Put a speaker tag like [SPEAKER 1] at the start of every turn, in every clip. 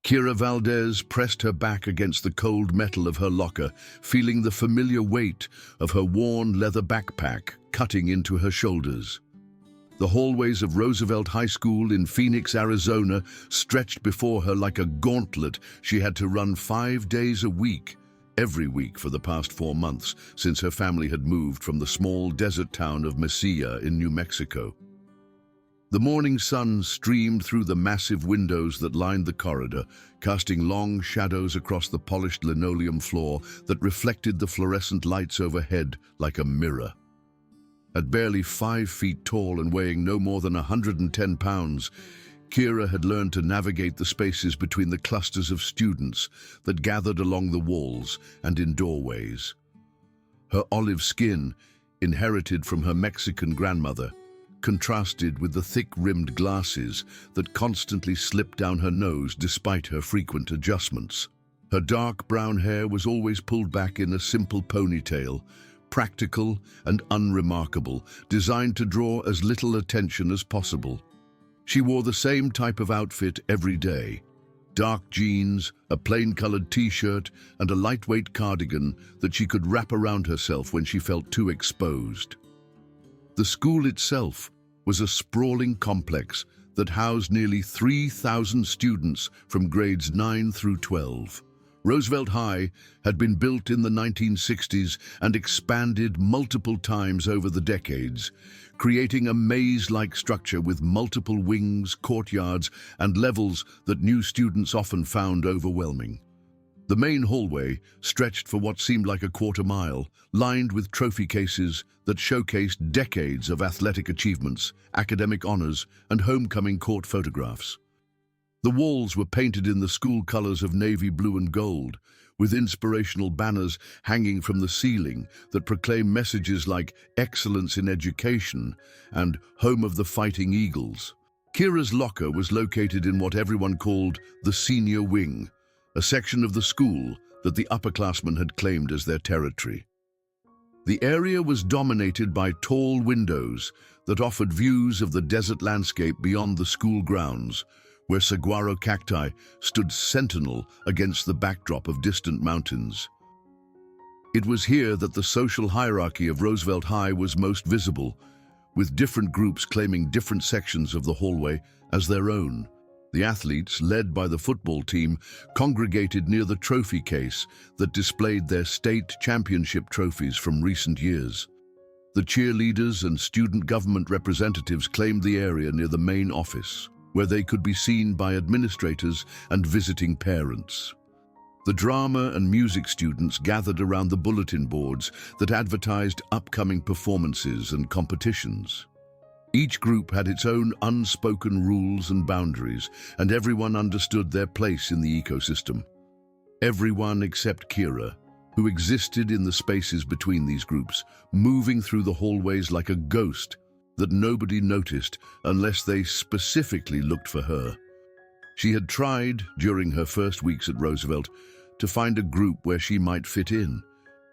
[SPEAKER 1] Kira Valdez pressed her back against the cold metal of her locker, feeling the familiar weight of her worn leather backpack cutting into her shoulders. The hallways of Roosevelt High School in Phoenix, Arizona, stretched before her like a gauntlet she had to run 5 days a week, every week for the past 4 months, since her family had moved from the small desert town of Mesilla in New Mexico. The morning sun streamed through the massive windows that lined the corridor, casting long shadows across the polished linoleum floor that reflected the fluorescent lights overhead like a mirror. At barely 5 feet tall and weighing no more than 110 pounds, Kira had learned to navigate the spaces between the clusters of students that gathered along the walls and in doorways. Her olive skin, inherited from her Mexican grandmother, contrasted with the thick-rimmed glasses that constantly slipped down her nose despite her frequent adjustments. Her dark brown hair was always pulled back in a simple ponytail, practical and unremarkable, designed to draw as little attention as possible. She wore the same type of outfit every day: dark jeans, a plain-colored t-shirt, and a lightweight cardigan that she could wrap around herself when she felt too exposed. The school itself was a sprawling complex that housed nearly 3,000 students from grades 9 through 12. Roosevelt High had been built in the 1960s and expanded multiple times over the decades, creating a maze-like structure with multiple wings, courtyards, and levels that new students often found overwhelming. The main hallway stretched for what seemed like a quarter mile, lined with trophy cases that showcased decades of athletic achievements, academic honors, and homecoming court photographs. The walls were painted in the school colors of navy blue and gold, with inspirational banners hanging from the ceiling that proclaim messages like "Excellence in Education" and "Home of the Fighting Eagles." Kira's locker was located in what everyone called the senior wing, a section of the school that the upperclassmen had claimed as their territory. The area was dominated by tall windows that offered views of the desert landscape beyond the school grounds, where saguaro cacti stood sentinel against the backdrop of distant mountains. It was here that the social hierarchy of Roosevelt High was most visible, with different groups claiming different sections of the hallway as their own. The athletes, led by the football team, congregated near the trophy case that displayed their state championship trophies from recent years. The cheerleaders and student government representatives claimed the area near the main office, where they could be seen by administrators and visiting parents. The drama and music students gathered around the bulletin boards that advertised upcoming performances and competitions. Each group had its own unspoken rules and boundaries, and everyone understood their place in the ecosystem. Everyone except Kira, who existed in the spaces between these groups, moving through the hallways like a ghost that nobody noticed unless they specifically looked for her. She had tried, during her first weeks at Roosevelt, to find a group where she might fit in.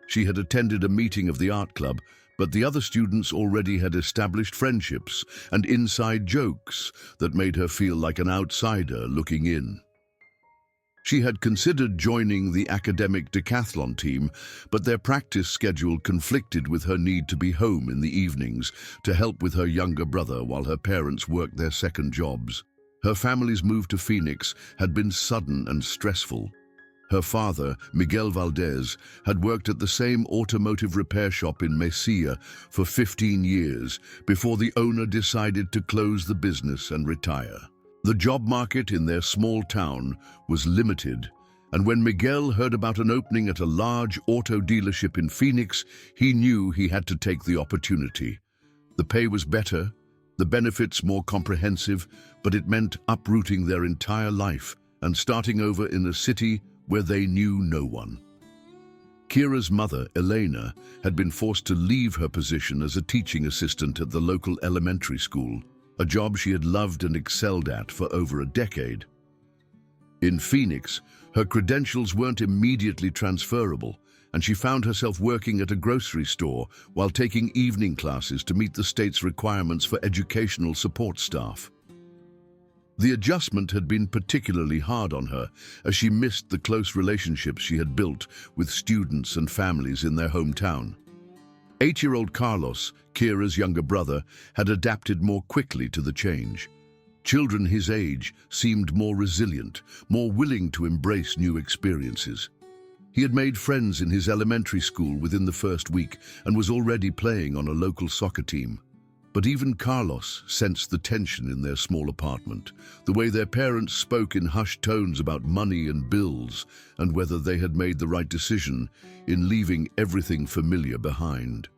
[SPEAKER 1] She had attended a meeting of the art club, but the other students already had established friendships and inside jokes that made her feel like an outsider looking in. She had considered joining the academic decathlon team, but their practice schedule conflicted with her need to be home in the evenings to help with her younger brother while her parents worked their second jobs. Her family's move to Phoenix had been sudden and stressful. Her father, Miguel Valdez, had worked at the same automotive repair shop in Mesilla for 15 years before the owner decided to close the business and retire. The job market in their small town was limited, and when Miguel heard about an opening at a large auto dealership in Phoenix, he knew he had to take the opportunity. The pay was better, the benefits more comprehensive, but it meant uprooting their entire life and starting over in a city where they knew no one. Kira's mother, Elena, had been forced to leave her position as a teaching assistant at the local elementary school, a job she had loved and excelled at for over a decade. In Phoenix, her credentials weren't immediately transferable, and she found herself working at a grocery store while taking evening classes to meet the state's requirements for educational support staff. The adjustment had been particularly hard on her, as she missed the close relationships she had built with students and families in their hometown. 8-year-old Carlos, Kira's younger brother, had adapted more quickly to the change. Children his age seemed more resilient, more willing to embrace new experiences. He had made friends in his elementary school within the first week and was already playing on a local soccer team. But even Carlos sensed the tension in their small apartment, the way their parents spoke in hushed tones about money and bills, and whether they had made the right decision in leaving everything familiar behind.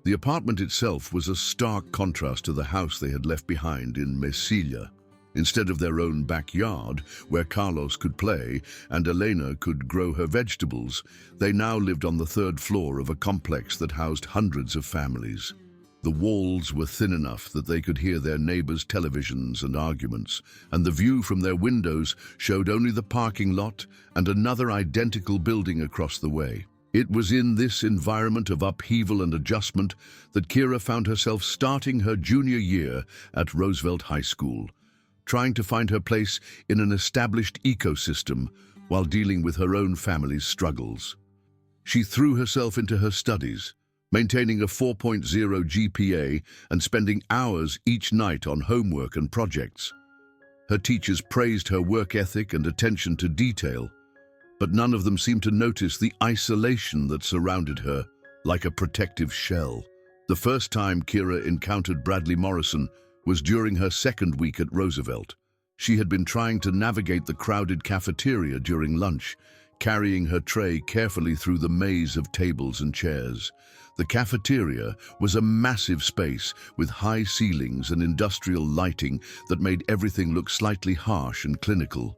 [SPEAKER 1] The apartment itself was a stark contrast to the house they had left behind in Mesilla. Instead of their own backyard, where Carlos could play and Elena could grow her vegetables, they now lived on the 3rd floor of a complex that housed hundreds of families. The walls were thin enough that they could hear their neighbors' televisions and arguments, and the view from their windows showed only the parking lot and another identical building across the way. It was in this environment of upheaval and adjustment that Kira found herself starting her junior year at Roosevelt High School, trying to find her place in an established ecosystem while dealing with her own family's struggles. She threw herself into her studies, maintaining a 4.0 GPA and spending hours each night on homework and projects. Her teachers praised her work ethic and attention to detail, but none of them seemed to notice the isolation that surrounded her like a protective shell. The first time Kira encountered Bradley Morrison was during her 2nd week at Roosevelt. She had been trying to navigate the crowded cafeteria during lunch, carrying her tray carefully through the maze of tables and chairs. The cafeteria was a massive space with high ceilings and industrial lighting that made everything look slightly harsh and clinical.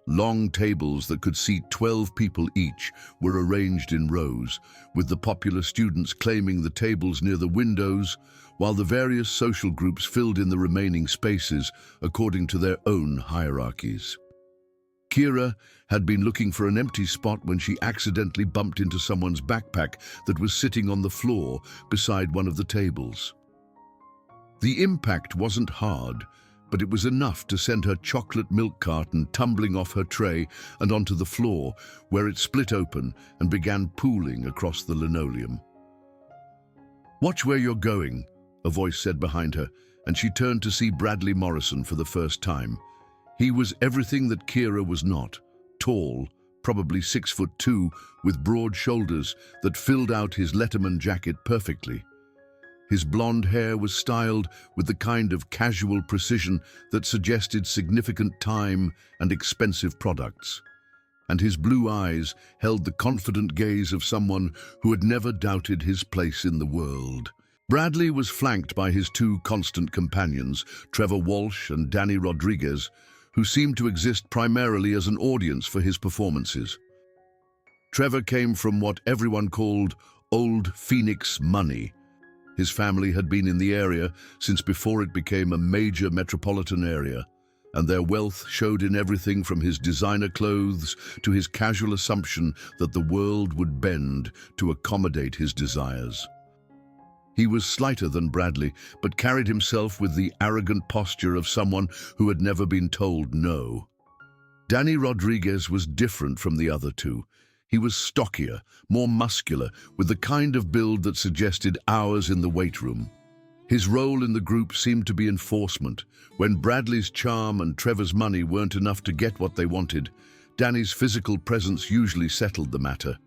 [SPEAKER 1] Long tables that could seat 12 people each were arranged in rows, with the popular students claiming the tables near the windows, while the various social groups filled in the remaining spaces according to their own hierarchies. Kira had been looking for an empty spot when she accidentally bumped into someone's backpack that was sitting on the floor beside one of the tables. The impact wasn't hard, but it was enough to send her chocolate milk carton tumbling off her tray and onto the floor, where it split open and began pooling across the linoleum. "Watch where you're going," a voice said behind her, and she turned to see Bradley Morrison for the first time. He was everything that Kira was not: tall, probably 6'2", with broad shoulders that filled out his Letterman jacket perfectly. His blonde hair was styled with the kind of casual precision that suggested significant time and expensive products. And his blue eyes held the confident gaze of someone who had never doubted his place in the world. Bradley was flanked by his 2 constant companions, Trevor Walsh and Danny Rodriguez, who seemed to exist primarily as an audience for his performances. Trevor came from what everyone called Old Phoenix money. His family had been in the area since before it became a major metropolitan area, and their wealth showed in everything from his designer clothes to his casual assumption that the world would bend to accommodate his desires. He was slighter than Bradley, but carried himself with the arrogant posture of someone who had never been told no. Danny Rodriguez was different from the other two. He was stockier, more muscular, with the kind of build that suggested hours in the weight room. His role in the group seemed to be enforcement. When Bradley's charm and Trevor's money weren't enough to get what they wanted, Danny's physical presence usually settled the matter.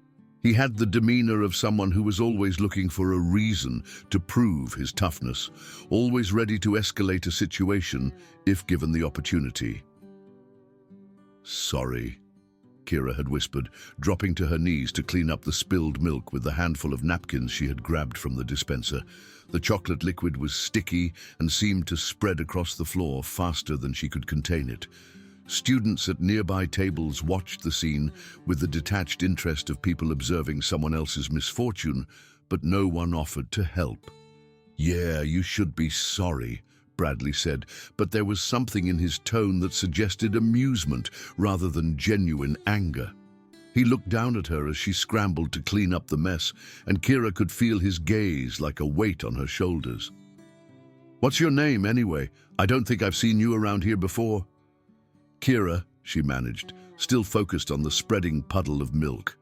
[SPEAKER 1] He had the demeanor of someone who was always looking for a reason to prove his toughness, always ready to escalate a situation if given the opportunity. "Sorry," Kira had whispered, dropping to her knees to clean up the spilled milk with the handful of napkins she had grabbed from the dispenser. The chocolate liquid was sticky and seemed to spread across the floor faster than she could contain it. Students at nearby tables watched the scene with the detached interest of people observing someone else's misfortune, but no one offered to help. "Yeah, you should be sorry," Bradley said, but there was something in his tone that suggested amusement rather than genuine anger. He looked down at her as she scrambled to clean up the mess, and Kira could feel his gaze like a weight on her shoulders. What's your name, anyway? I don't think I've seen you around here before. Kira, she managed, still focused on the spreading puddle of milk.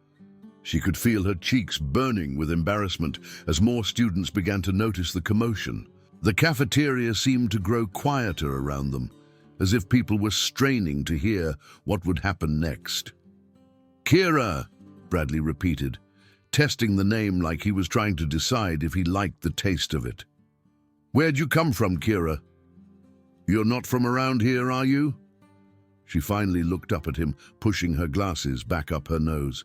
[SPEAKER 1] She could feel her cheeks burning with embarrassment as more students began to notice the commotion. The cafeteria seemed to grow quieter around them, as if people were straining to hear what would happen next. Kira, Bradley repeated, testing the name like he was trying to decide if he liked the taste of it. Where'd you come from, Kira? You're not from around here, are you? She finally looked up at him, pushing her glasses back up her nose.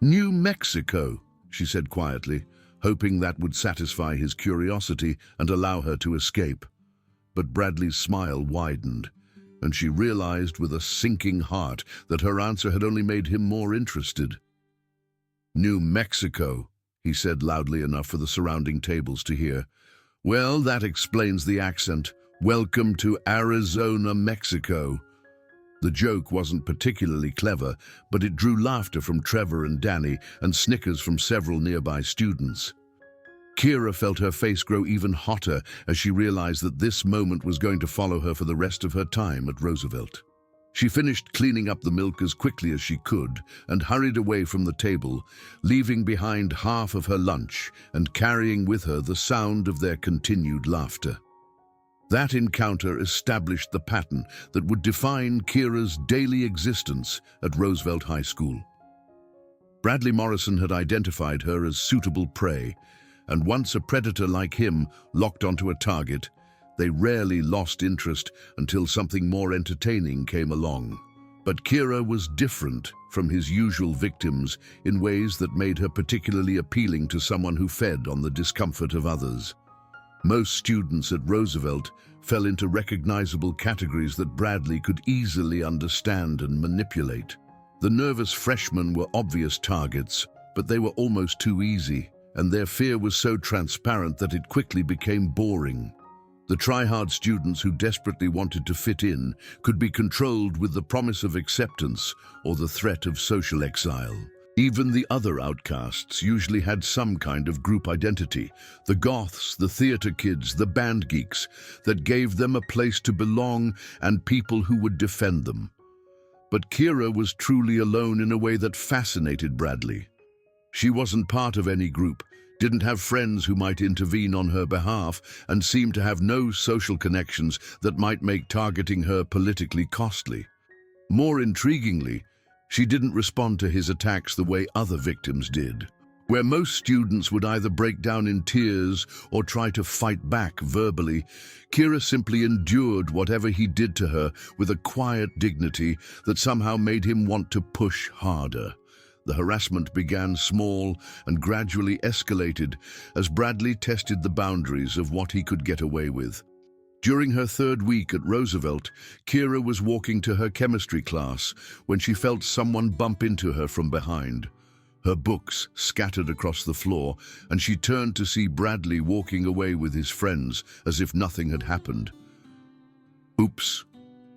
[SPEAKER 1] New Mexico, she said quietly, hoping that would satisfy his curiosity and allow her to escape. But Bradley's smile widened, and she realized with a sinking heart that her answer had only made him more interested. New Mexico, he said loudly enough for the surrounding tables to hear. Well, that explains the accent. Welcome to Arizona, Mexico. The joke wasn't particularly clever, but it drew laughter from Trevor and Danny and snickers from several nearby students. Kira felt her face grow even hotter as she realized that this moment was going to follow her for the rest of her time at Roosevelt. She finished cleaning up the milk as quickly as she could and hurried away from the table, leaving behind half of her lunch and carrying with her the sound of their continued laughter. That encounter established the pattern that would define Kira's daily existence at Roosevelt High School. Bradley Morrison had identified her as suitable prey, and once a predator like him locked onto a target, they rarely lost interest until something more entertaining came along. But Kira was different from his usual victims in ways that made her particularly appealing to someone who fed on the discomfort of others. Most students at Roosevelt fell into recognizable categories that Bradley could easily understand and manipulate. The nervous freshmen were obvious targets, but they were almost too easy, and their fear was so transparent that it quickly became boring. The try-hard students who desperately wanted to fit in could be controlled with the promise of acceptance or the threat of social exile. Even the other outcasts usually had some kind of group identity, the goths, the theater kids, the band geeks, that gave them a place to belong and people who would defend them. But Kira was truly alone in a way that fascinated Bradley. She wasn't part of any group, didn't have friends who might intervene on her behalf, and seemed to have no social connections that might make targeting her politically costly. More intriguingly, she didn't respond to his attacks the way other victims did. Where most students would either break down in tears or try to fight back verbally, Kira simply endured whatever he did to her with a quiet dignity that somehow made him want to push harder. The harassment began small and gradually escalated as Bradley tested the boundaries of what he could get away with. During her third week at Roosevelt, Kira was walking to her chemistry class when she felt someone bump into her from behind. Her books scattered across the floor, and she turned to see Bradley walking away with his friends as if nothing had happened. Oops,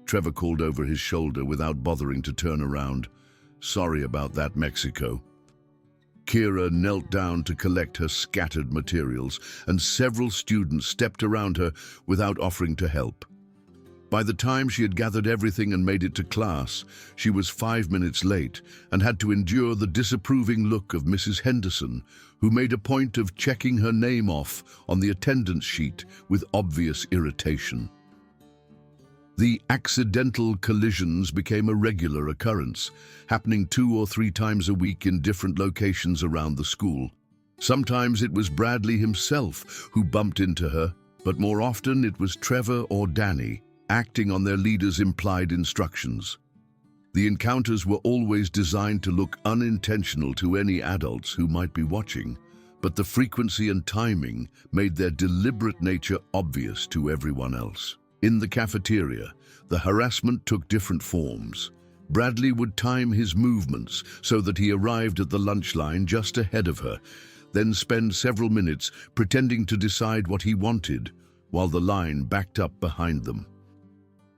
[SPEAKER 1] Trevor called over his shoulder without bothering to turn around. Sorry about that, Mexico. Kira knelt down to collect her scattered materials, and several students stepped around her without offering to help. By the time she had gathered everything and made it to class, she was 5 minutes late and had to endure the disapproving look of Mrs. Henderson, who made a point of checking her name off on the attendance sheet with obvious irritation. The accidental collisions became a regular occurrence, happening 2 or 3 times a week in different locations around the school. Sometimes it was Bradley himself who bumped into her, but more often it was Trevor or Danny, acting on their leader's implied instructions. The encounters were always designed to look unintentional to any adults who might be watching, but the frequency and timing made their deliberate nature obvious to everyone else. In the cafeteria, the harassment took different forms. Bradley would time his movements so that he arrived at the lunch line just ahead of her, then spend several minutes pretending to decide what he wanted while the line backed up behind them.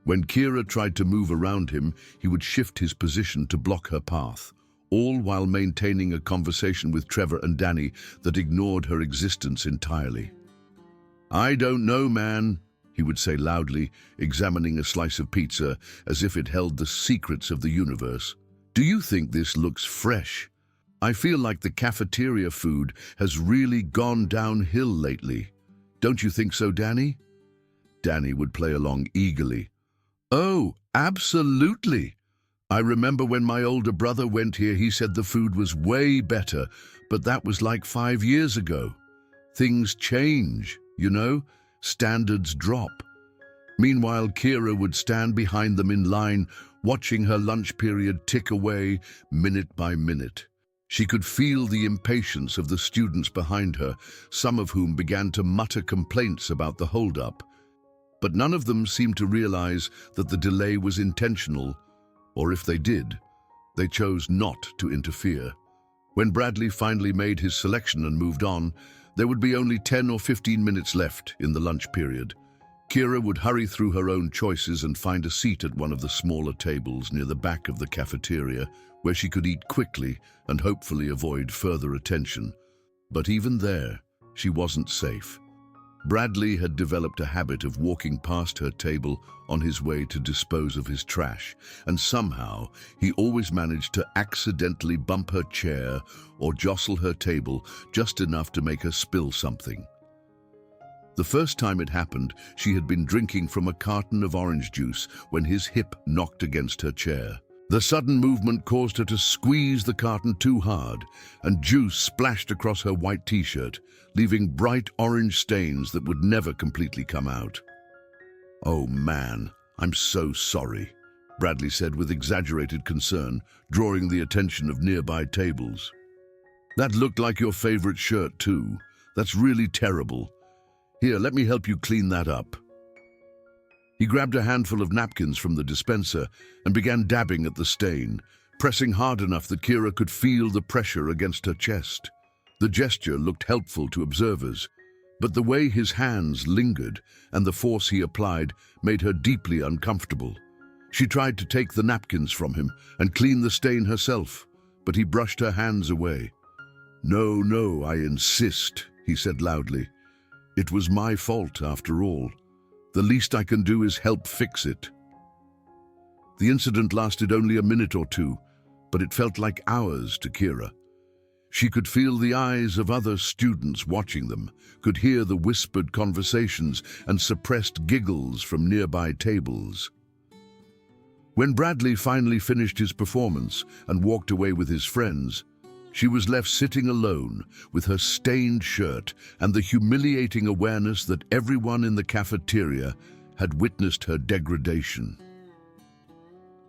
[SPEAKER 1] When Kira tried to move around him, he would shift his position to block her path, all while maintaining a conversation with Trevor and Danny that ignored her existence entirely. "I don't know, man," he would say loudly, examining a slice of pizza as if it held the secrets of the universe. "Do you think this looks fresh? I feel like the cafeteria food has really gone downhill lately. Don't you think so, Danny?" Danny would play along eagerly. "Oh, absolutely. I remember when my older brother went here, he said the food was way better, but that was like 5 years ago. Things change, you know, standards drop." Meanwhile, Kira would stand behind them in line, watching her lunch period tick away minute by minute. She could feel the impatience of the students behind her, some of whom began to mutter complaints about the hold-up. But none of them seemed to realize that the delay was intentional, or if they did, they chose not to interfere. When Bradley finally made his selection and moved on, there would be only 10 or 15 minutes left in the lunch period. Kira would hurry through her own choices and find a seat at one of the smaller tables near the back of the cafeteria, where she could eat quickly and hopefully avoid further attention. But even there, she wasn't safe. Bradley had developed a habit of walking past her table on his way to dispose of his trash, and somehow he always managed to accidentally bump her chair or jostle her table just enough to make her spill something. The first time it happened, she had been drinking from a carton of orange juice when his hip knocked against her chair. The sudden movement caused her to squeeze the carton too hard, and juice splashed across her white t-shirt, leaving bright orange stains that would never completely come out. "Oh man, I'm so sorry," Bradley said with exaggerated concern, drawing the attention of nearby tables. "That looked like your favorite shirt too. That's really terrible. Here, let me help you clean that up." He grabbed a handful of napkins from the dispenser and began dabbing at the stain, pressing hard enough that Kira could feel the pressure against her chest. The gesture looked helpful to observers, but the way his hands lingered and the force he applied made her deeply uncomfortable. She tried to take the napkins from him and clean the stain herself, but he brushed her hands away. "No, no, I insist," he said loudly. "It was my fault, after all. The least I can do is help fix it." The incident lasted only a minute or two, but it felt like hours to Kira. She could feel the eyes of other students watching them, could hear the whispered conversations and suppressed giggles from nearby tables. When Bradley finally finished his performance and walked away with his friends, she was left sitting alone with her stained shirt and the humiliating awareness that everyone in the cafeteria had witnessed her degradation.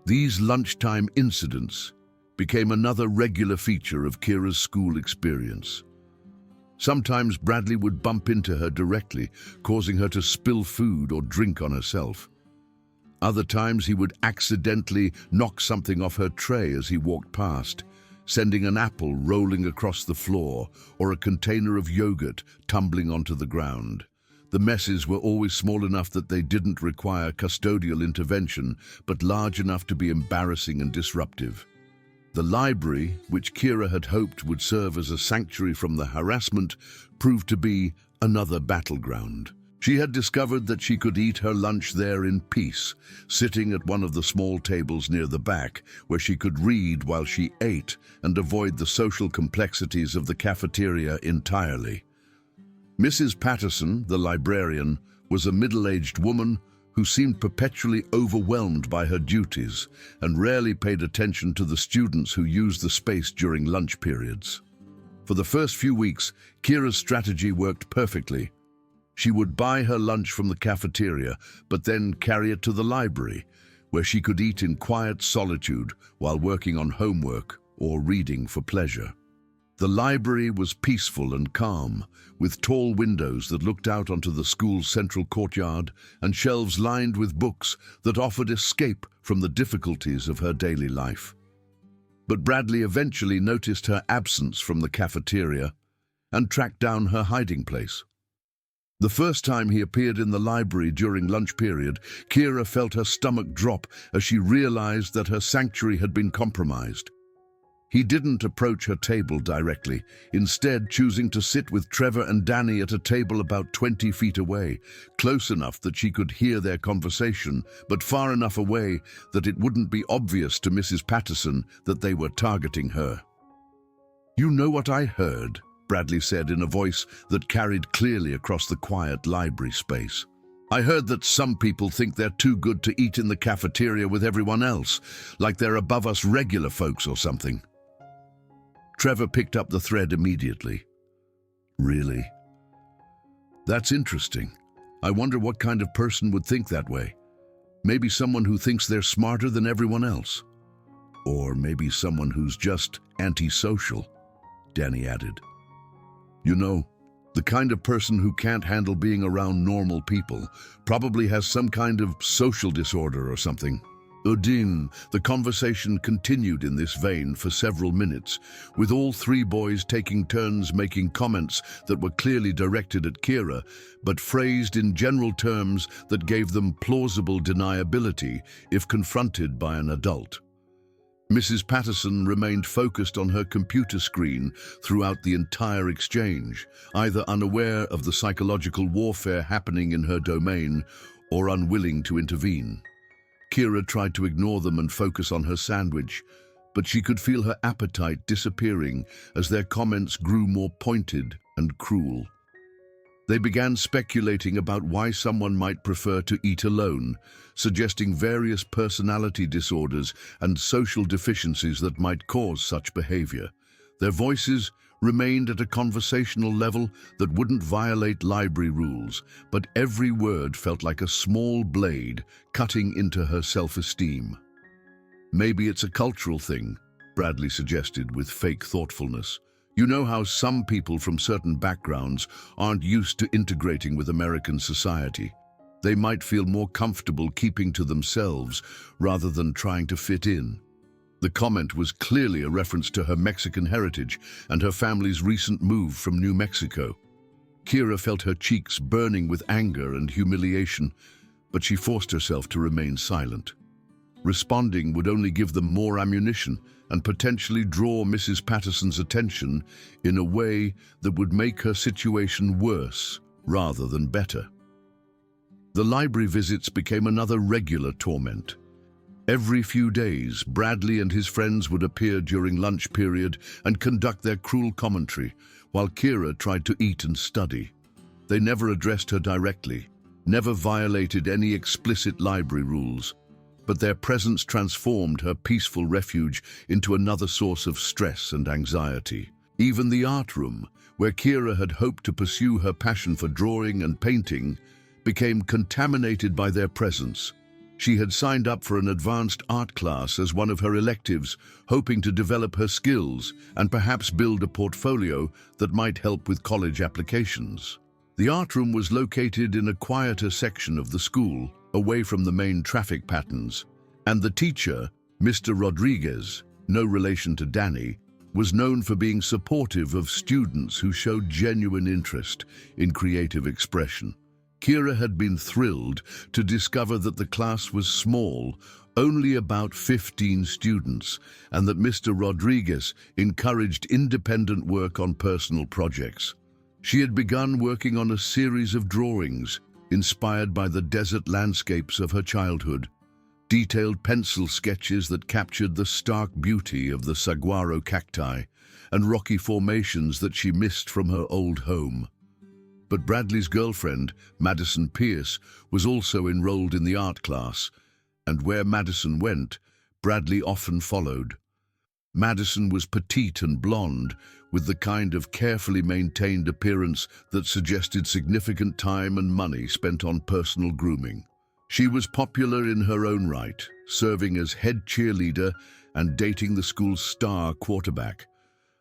[SPEAKER 1] These lunchtime incidents became another regular feature of Kira's school experience. Sometimes Bradley would bump into her directly, causing her to spill food or drink on herself. Other times he would accidentally knock something off her tray as he walked past, sending an apple rolling across the floor or a container of yogurt tumbling onto the ground. The messes were always small enough that they didn't require custodial intervention, but large enough to be embarrassing and disruptive. The library, which Kira had hoped would serve as a sanctuary from the harassment, proved to be another battleground. She had discovered that she could eat her lunch there in peace, sitting at one of the small tables near the back, where she could read while she ate and avoid the social complexities of the cafeteria entirely. Mrs. Patterson, the librarian, was a middle-aged woman who seemed perpetually overwhelmed by her duties and rarely paid attention to the students who used the space during lunch periods. For the first few weeks, Kira's strategy worked perfectly. She would buy her lunch from the cafeteria, but then carry it to the library, where she could eat in quiet solitude while working on homework or reading for pleasure. The library was peaceful and calm, with tall windows that looked out onto the school's central courtyard and shelves lined with books that offered escape from the difficulties of her daily life. But Bradley eventually noticed her absence from the cafeteria and tracked down her hiding place. The first time he appeared in the library during lunch period, Kira felt her stomach drop as she realized that her sanctuary had been compromised. He didn't approach her table directly, instead choosing to sit with Trevor and Danny at a table about 20 feet away, close enough that she could hear their conversation, but far enough away that it wouldn't be obvious to Mrs. Patterson that they were targeting her. "You know what I heard?" Bradley said in a voice that carried clearly across the quiet library space. "I heard that some people think they're too good to eat in the cafeteria with everyone else, like they're above us regular folks or something." Trevor picked up the thread immediately. "Really? That's interesting. I wonder what kind of person would think that way. Maybe someone who thinks they're smarter than everyone else. Or maybe someone who's just antisocial," Danny added. "You know, the kind of person who can't handle being around normal people probably has some kind of social disorder or something." The conversation continued in this vein for several minutes, with all three boys taking turns making comments that were clearly directed at Kira, but phrased in general terms that gave them plausible deniability if confronted by an adult. Mrs. Patterson remained focused on her computer screen throughout the entire exchange, either unaware of the psychological warfare happening in her domain or unwilling to intervene. Kira tried to ignore them and focus on her sandwich, but she could feel her appetite disappearing as their comments grew more pointed and cruel. They began speculating about why someone might prefer to eat alone, suggesting various personality disorders and social deficiencies that might cause such behavior. Their voices remained at a conversational level that wouldn't violate library rules, but every word felt like a small blade cutting into her self-esteem. "Maybe it's a cultural thing," Bradley suggested with fake thoughtfulness. "You know how some people from certain backgrounds aren't used to integrating with American society. They might feel more comfortable keeping to themselves rather than trying to fit in." The comment was clearly a reference to her Mexican heritage and her family's recent move from New Mexico. Kira felt her cheeks burning with anger and humiliation, but she forced herself to remain silent. Responding would only give them more ammunition and potentially draw Mrs. Patterson's attention in a way that would make her situation worse rather than better. The library visits became another regular torment. Every few days, Bradley and his friends would appear during lunch period and conduct their cruel commentary, while Kira tried to eat and study. They never addressed her directly, never violated any explicit library rules, but their presence transformed her peaceful refuge into another source of stress and anxiety. Even the art room, where Kira had hoped to pursue her passion for drawing and painting, became contaminated by their presence. She had signed up for an advanced art class as one of her electives, hoping to develop her skills and perhaps build a portfolio that might help with college applications. The art room was located in a quieter section of the school, away from the main traffic patterns, and the teacher, Mr. Rodriguez, no relation to Danny, was known for being supportive of students who showed genuine interest in creative expression. Kira had been thrilled to discover that the class was small, only about 15 students, and that Mr. Rodriguez encouraged independent work on personal projects. She had begun working on a series of drawings inspired by the desert landscapes of her childhood, detailed pencil sketches that captured the stark beauty of the saguaro cacti and rocky formations that she missed from her old home. But Bradley's girlfriend, Madison Pierce, was also enrolled in the art class, and where Madison went, Bradley often followed. Madison was petite and blonde, with the kind of carefully maintained appearance that suggested significant time and money spent on personal grooming. She was popular in her own right, serving as head cheerleader and dating the school's star quarterback.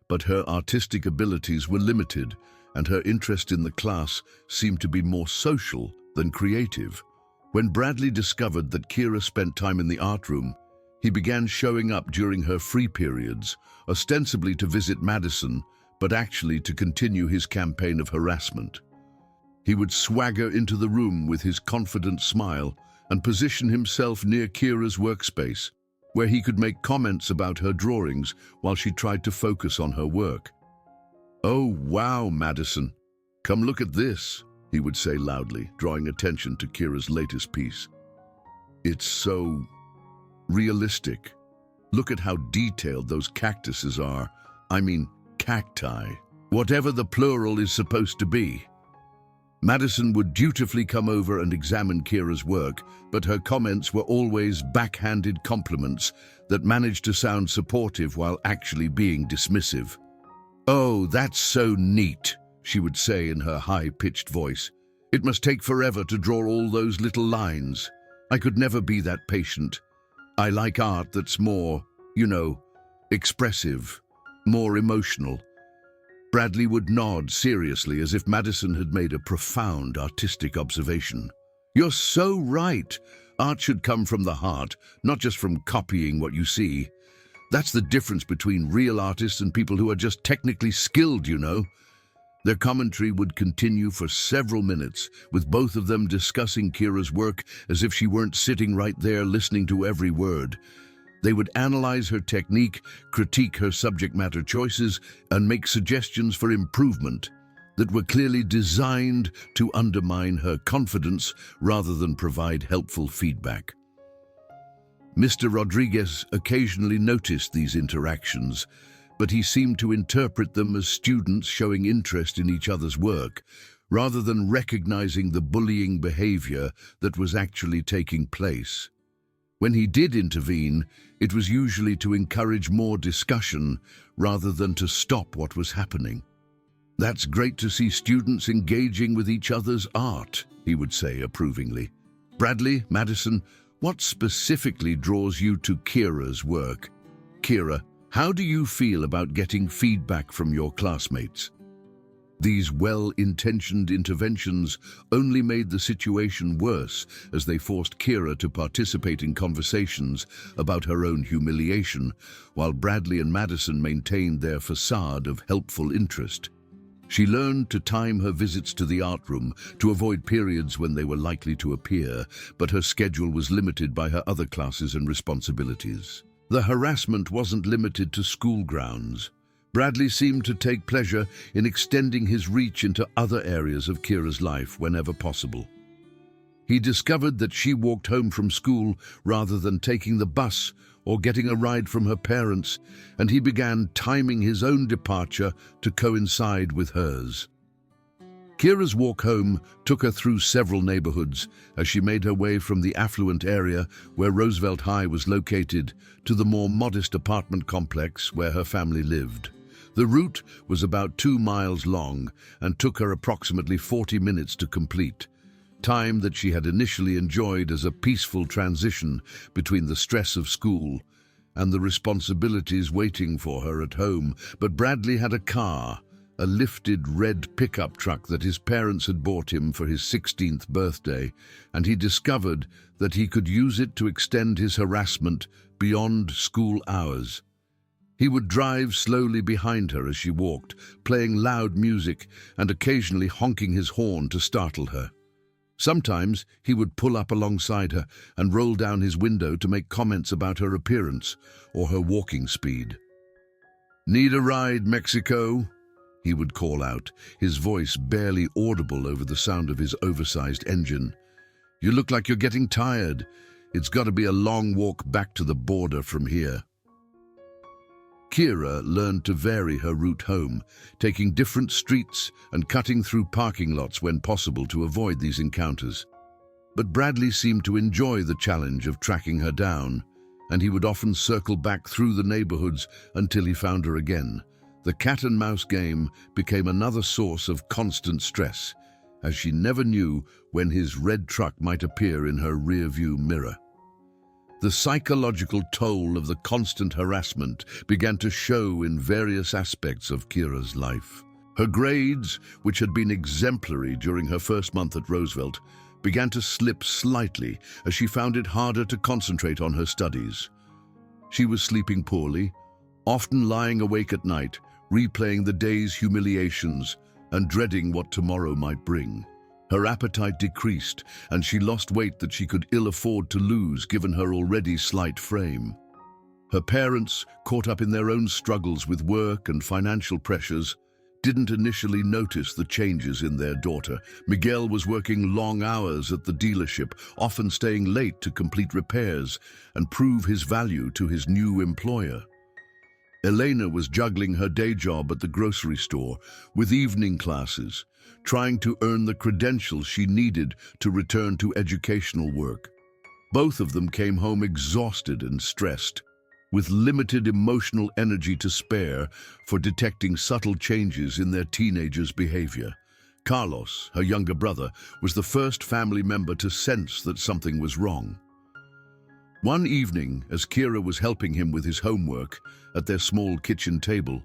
[SPEAKER 1] But her artistic abilities were limited, and her interest in the class seemed to be more social than creative. When Bradley discovered that Kira spent time in the art room, he began showing up during her free periods, ostensibly to visit Madison, but actually to continue his campaign of harassment. He would swagger into the room with his confident smile and position himself near Kira's workspace, where he could make comments about her drawings while she tried to focus on her work. "Oh, wow, Madison. Come look at this," he would say loudly, drawing attention to Kira's latest piece. "It's so realistic. Look at how detailed those cactuses are. I mean, cacti. Whatever the plural is supposed to be." Madison would dutifully come over and examine Kira's work, but her comments were always backhanded compliments that managed to sound supportive while actually being dismissive. "Oh, that's so neat," she would say in her high-pitched voice. "It must take forever to draw all those little lines. I could never be that patient. I like art that's more, expressive, more emotional." Bradley would nod seriously as if Madison had made a profound artistic observation. "You're so right. Art should come from the heart, not just from copying what you see. That's the difference between real artists and people who are just technically skilled, Their commentary would continue for several minutes, with both of them discussing Kira's work as if she weren't sitting right there listening to every word. They would analyze her technique, critique her subject matter choices, and make suggestions for improvement that were clearly designed to undermine her confidence rather than provide helpful feedback. Mr. Rodriguez occasionally noticed these interactions, but he seemed to interpret them as students showing interest in each other's work, rather than recognizing the bullying behavior that was actually taking place. When he did intervene, it was usually to encourage more discussion rather than to stop what was happening. "That's great to see students engaging with each other's art," he would say approvingly. "Bradley, Madison, what specifically draws you to Kira's work? Kira, how do you feel about getting feedback from your classmates?" These well-intentioned interventions only made the situation worse as they forced Kira to participate in conversations about her own humiliation, while Bradley and Madison maintained their facade of helpful interest. She learned to time her visits to the art room to avoid periods when they were likely to appear, but her schedule was limited by her other classes and responsibilities. The harassment wasn't limited to school grounds. Bradley seemed to take pleasure in extending his reach into other areas of Kira's life whenever possible. He discovered that she walked home from school rather than taking the bus or getting a ride from her parents, and he began timing his own departure to coincide with hers. Kira's walk home took her through several neighborhoods as she made her way from the affluent area where Roosevelt High was located to the more modest apartment complex where her family lived. The route was about 2 miles long and took her approximately 40 minutes to complete, time that she had initially enjoyed as a peaceful transition between the stress of school and the responsibilities waiting for her at home. But Bradley had a car, a lifted red pickup truck that his parents had bought him for his 16th birthday, and he discovered that he could use it to extend his harassment beyond school hours. He would drive slowly behind her as she walked, playing loud music and occasionally honking his horn to startle her. Sometimes he would pull up alongside her and roll down his window to make comments about her appearance or her walking speed. "Need a ride, Mexico?" he would call out, his voice barely audible over the sound of his oversized engine. "You look like you're getting tired. It's got to be a long walk back to the border from here." Kira learned to vary her route home, taking different streets and cutting through parking lots when possible to avoid these encounters. But Bradley seemed to enjoy the challenge of tracking her down, and he would often circle back through the neighborhoods until he found her again. The cat-and-mouse game became another source of constant stress, as she never knew when his red truck might appear in her rearview mirror. The psychological toll of the constant harassment began to show in various aspects of Kira's life. Her grades, which had been exemplary during her first month at Roosevelt, began to slip slightly as she found it harder to concentrate on her studies. She was sleeping poorly, often lying awake at night, replaying the day's humiliations and dreading what tomorrow might bring. Her appetite decreased, and she lost weight that she could ill afford to lose given her already slight frame. Her parents, caught up in their own struggles with work and financial pressures, didn't initially notice the changes in their daughter. Miguel was working long hours at the dealership, often staying late to complete repairs and prove his value to his new employer. Elena was juggling her day job at the grocery store with evening classes, trying to earn the credentials she needed to return to educational work. Both of them came home exhausted and stressed, with limited emotional energy to spare for detecting subtle changes in their teenagers' behavior. Carlos, her younger brother, was the first family member to sense that something was wrong. One evening, as Kira was helping him with his homework at their small kitchen table,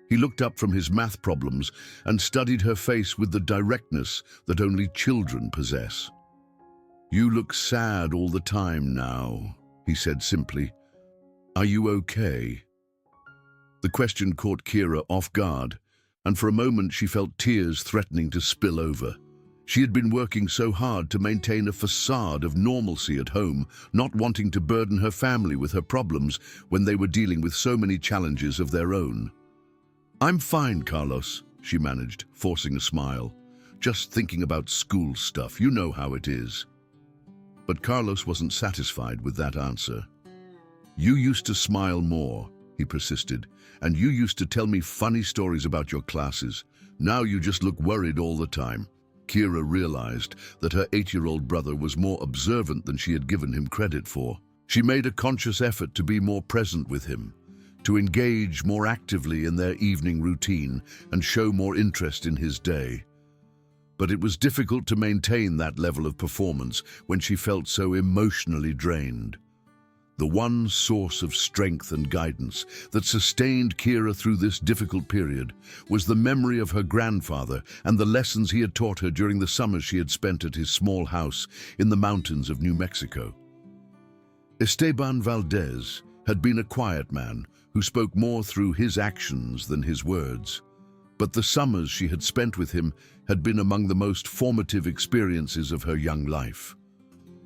[SPEAKER 1] he looked up from his math problems and studied her face with the directness that only children possess. "You look sad all the time now," he said simply. "Are you okay?" The question caught Kira off guard, and for a moment she felt tears threatening to spill over. She had been working so hard to maintain a facade of normalcy at home, not wanting to burden her family with her problems when they were dealing with so many challenges of their own. "I'm fine, Carlos," she managed, forcing a smile. "Just thinking about school stuff, you know how it is." But Carlos wasn't satisfied with that answer. "You used to smile more," he persisted, "and you used to tell me funny stories about your classes. Now you just look worried all the time." Kira realized that her 8-year-old brother was more observant than she had given him credit for. She made a conscious effort to be more present with him, to engage more actively in their evening routine and show more interest in his day. But it was difficult to maintain that level of performance when she felt so emotionally drained. The one source of strength and guidance that sustained Kira through this difficult period was the memory of her grandfather and the lessons he had taught her during the summers she had spent at his small house in the mountains of New Mexico. Esteban Valdez had been a quiet man who spoke more through his actions than his words. But the summers she had spent with him had been among the most formative experiences of her young life.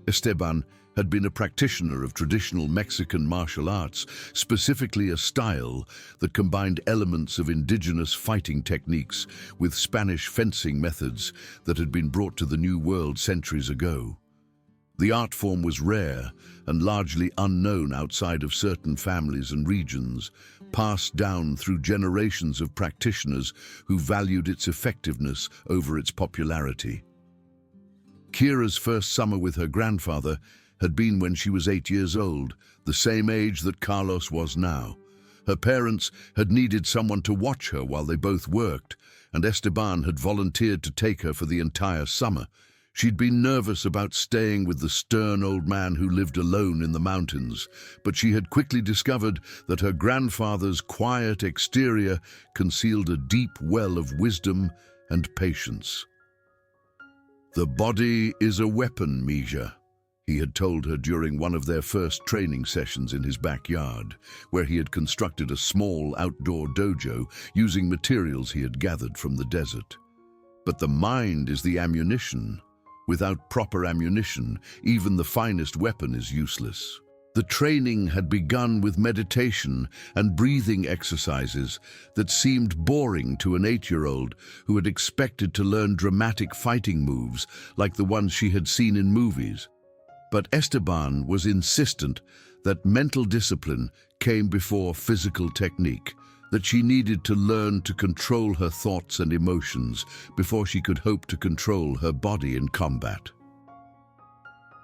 [SPEAKER 1] Esteban had been a practitioner of traditional Mexican martial arts, specifically a style that combined elements of indigenous fighting techniques with Spanish fencing methods that had been brought to the New World centuries ago. The art form was rare and largely unknown outside of certain families and regions, passed down through generations of practitioners who valued its effectiveness over its popularity. Kira's first summer with her grandfather had been when she was 8 years old, the same age that Carlos was now. Her parents had needed someone to watch her while they both worked, and Esteban had volunteered to take her for the entire summer. She'd been nervous about staying with the stern old man who lived alone in the mountains, but she had quickly discovered that her grandfather's quiet exterior concealed a deep well of wisdom and patience. "The body is a weapon, Mija," he had told her during one of their first training sessions in his backyard, where he had constructed a small outdoor dojo using materials he had gathered from the desert. "But the mind is the ammunition. Without proper ammunition, even the finest weapon is useless." The training had begun with meditation and breathing exercises that seemed boring to an 8-year-old who had expected to learn dramatic fighting moves like the ones she had seen in movies. But Esteban was insistent that mental discipline came before physical technique, that she needed to learn to control her thoughts and emotions before she could hope to control her body in combat.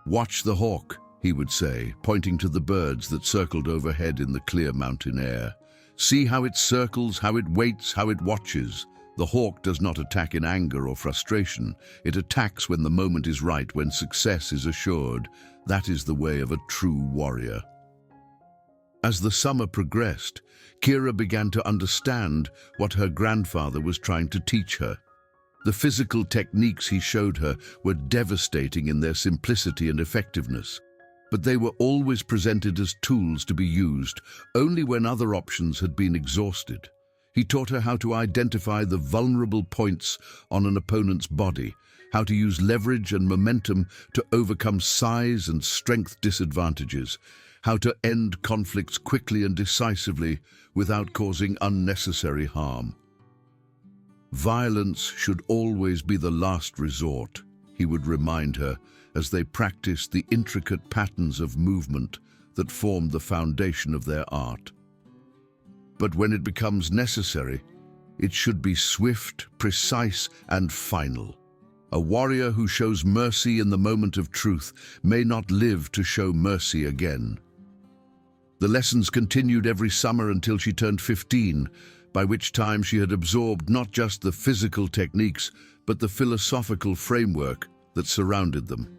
[SPEAKER 1] "Watch the hawk," he would say, pointing to the birds that circled overhead in the clear mountain air. "See how it circles, how it waits, how it watches. The hawk does not attack in anger or frustration. It attacks when the moment is right, when success is assured. That is the way of a true warrior." As the summer progressed, Kira began to understand what her grandfather was trying to teach her. The physical techniques he showed her were devastating in their simplicity and effectiveness, but they were always presented as tools to be used only when other options had been exhausted. He taught her how to identify the vulnerable points on an opponent's body, how to use leverage and momentum to overcome size and strength disadvantages, how to end conflicts quickly and decisively without causing unnecessary harm. Violence should always be the last resort, he would remind her as they practiced the intricate patterns of movement that formed the foundation of their art. But when it becomes necessary, it should be swift, precise, and final. A warrior who shows mercy in the moment of truth may not live to show mercy again. The lessons continued every summer until she turned 15, by which time she had absorbed not just the physical techniques, but the philosophical framework that surrounded them.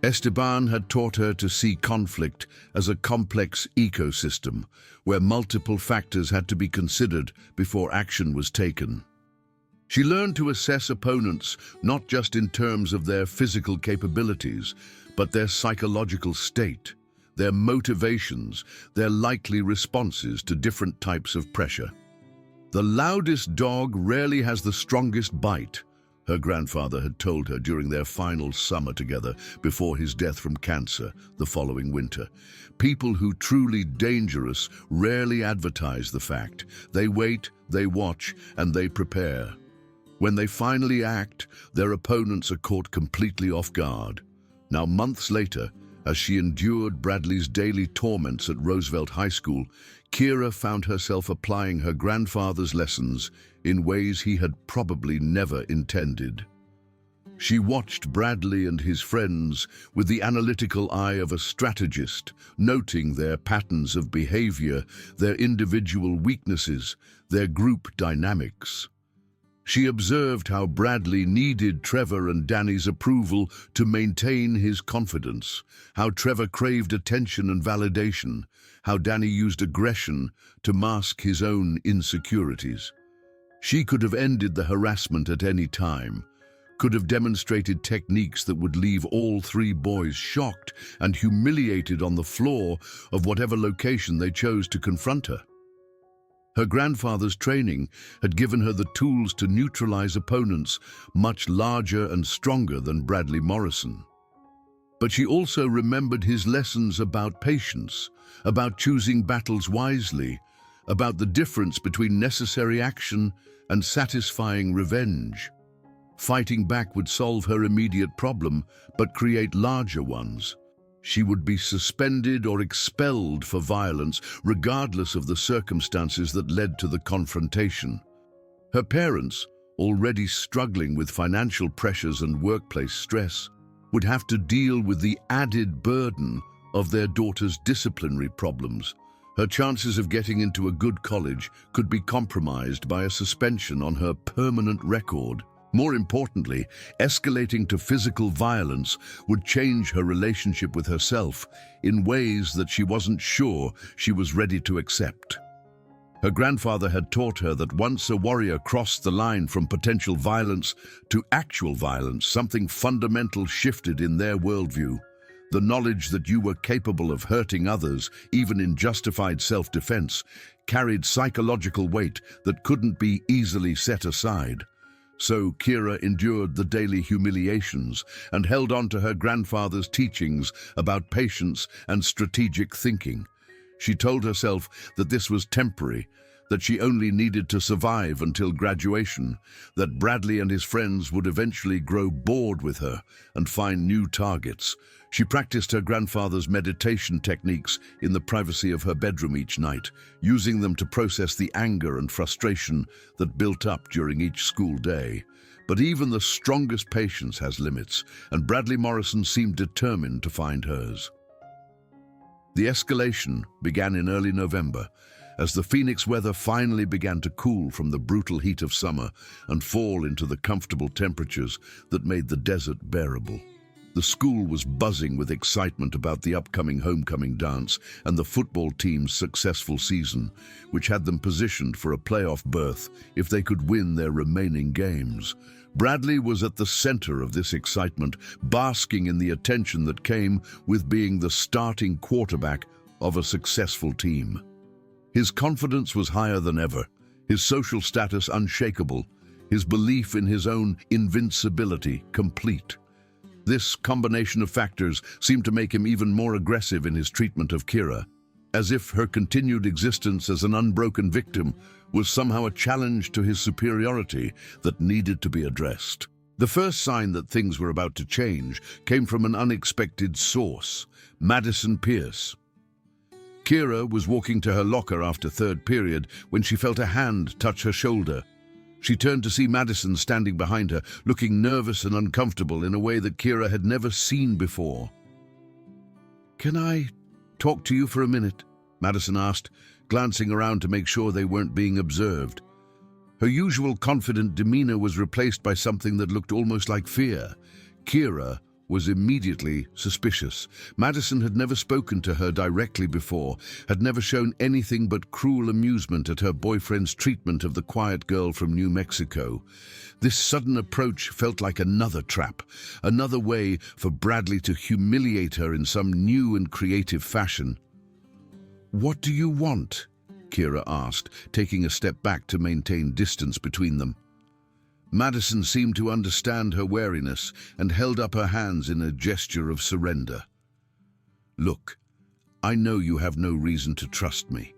[SPEAKER 1] Esteban had taught her to see conflict as a complex ecosystem, where multiple factors had to be considered before action was taken. She learned to assess opponents not just in terms of their physical capabilities, but their psychological state, their motivations, their likely responses to different types of pressure. The loudest dog rarely has the strongest bite, her grandfather had told her during their final summer together before his death from cancer the following winter. People who truly dangerous rarely advertise the fact. They wait, they watch, and they prepare. When they finally act, their opponents are caught completely off guard. Now, months later, as she endured Bradley's daily torments at Roosevelt High School, Kira found herself applying her grandfather's lessons in ways he had probably never intended. She watched Bradley and his friends with the analytical eye of a strategist, noting their patterns of behavior, their individual weaknesses, their group dynamics. She observed how Bradley needed Trevor and Danny's approval to maintain his confidence, how Trevor craved attention and validation, how Danny used aggression to mask his own insecurities. She could have ended the harassment at any time, could have demonstrated techniques that would leave all three boys shocked and humiliated on the floor of whatever location they chose to confront her. Her grandfather's training had given her the tools to neutralize opponents much larger and stronger than Bradley Morrison. But she also remembered his lessons about patience, about choosing battles wisely, about the difference between necessary action and satisfying revenge. Fighting back would solve her immediate problem, but create larger ones. She would be suspended or expelled for violence, regardless of the circumstances that led to the confrontation. Her parents, already struggling with financial pressures and workplace stress, would have to deal with the added burden of their daughter's disciplinary problems. Her chances of getting into a good college could be compromised by a suspension on her permanent record. More importantly, escalating to physical violence would change her relationship with herself in ways that she wasn't sure she was ready to accept. Her grandfather had taught her that once a warrior crossed the line from potential violence to actual violence, something fundamental shifted in their worldview. The knowledge that you were capable of hurting others, even in justified self-defense, carried psychological weight that couldn't be easily set aside. So Kira endured the daily humiliations and held on to her grandfather's teachings about patience and strategic thinking. She told herself that this was temporary, that she only needed to survive until graduation, that Bradley and his friends would eventually grow bored with her and find new targets. She practiced her grandfather's meditation techniques in the privacy of her bedroom each night, using them to process the anger and frustration that built up during each school day. But even the strongest patience has limits, and Bradley Morrison seemed determined to find hers. The escalation began in early November, as the Phoenix weather finally began to cool from the brutal heat of summer and fall into the comfortable temperatures that made the desert bearable. The school was buzzing with excitement about the upcoming homecoming dance and the football team's successful season, which had them positioned for a playoff berth if they could win their remaining games. Bradley was at the center of this excitement, basking in the attention that came with being the starting quarterback of a successful team. His confidence was higher than ever, his social status unshakable, his belief in his own invincibility complete. This combination of factors seemed to make him even more aggressive in his treatment of Kira, as if her continued existence as an unbroken victim was somehow a challenge to his superiority that needed to be addressed. The first sign that things were about to change came from an unexpected source, Madison Pierce. Kira was walking to her locker after third period when she felt a hand touch her shoulder. She turned to see Madison standing behind her, looking nervous and uncomfortable in a way that Kira had never seen before. "Can I talk to you for a minute?" Madison asked, glancing around to make sure they weren't being observed. Her usual confident demeanor was replaced by something that looked almost like fear. Kira was immediately suspicious. Madison had never spoken to her directly before, had never shown anything but cruel amusement at her boyfriend's treatment of the quiet girl from New Mexico. This sudden approach felt like another trap, another way for Bradley to humiliate her in some new and creative fashion. "What do you want?" Kira asked, taking a step back to maintain distance between them. Madison seemed to understand her wariness and held up her hands in a gesture of surrender. "Look, I know you have no reason to trust me.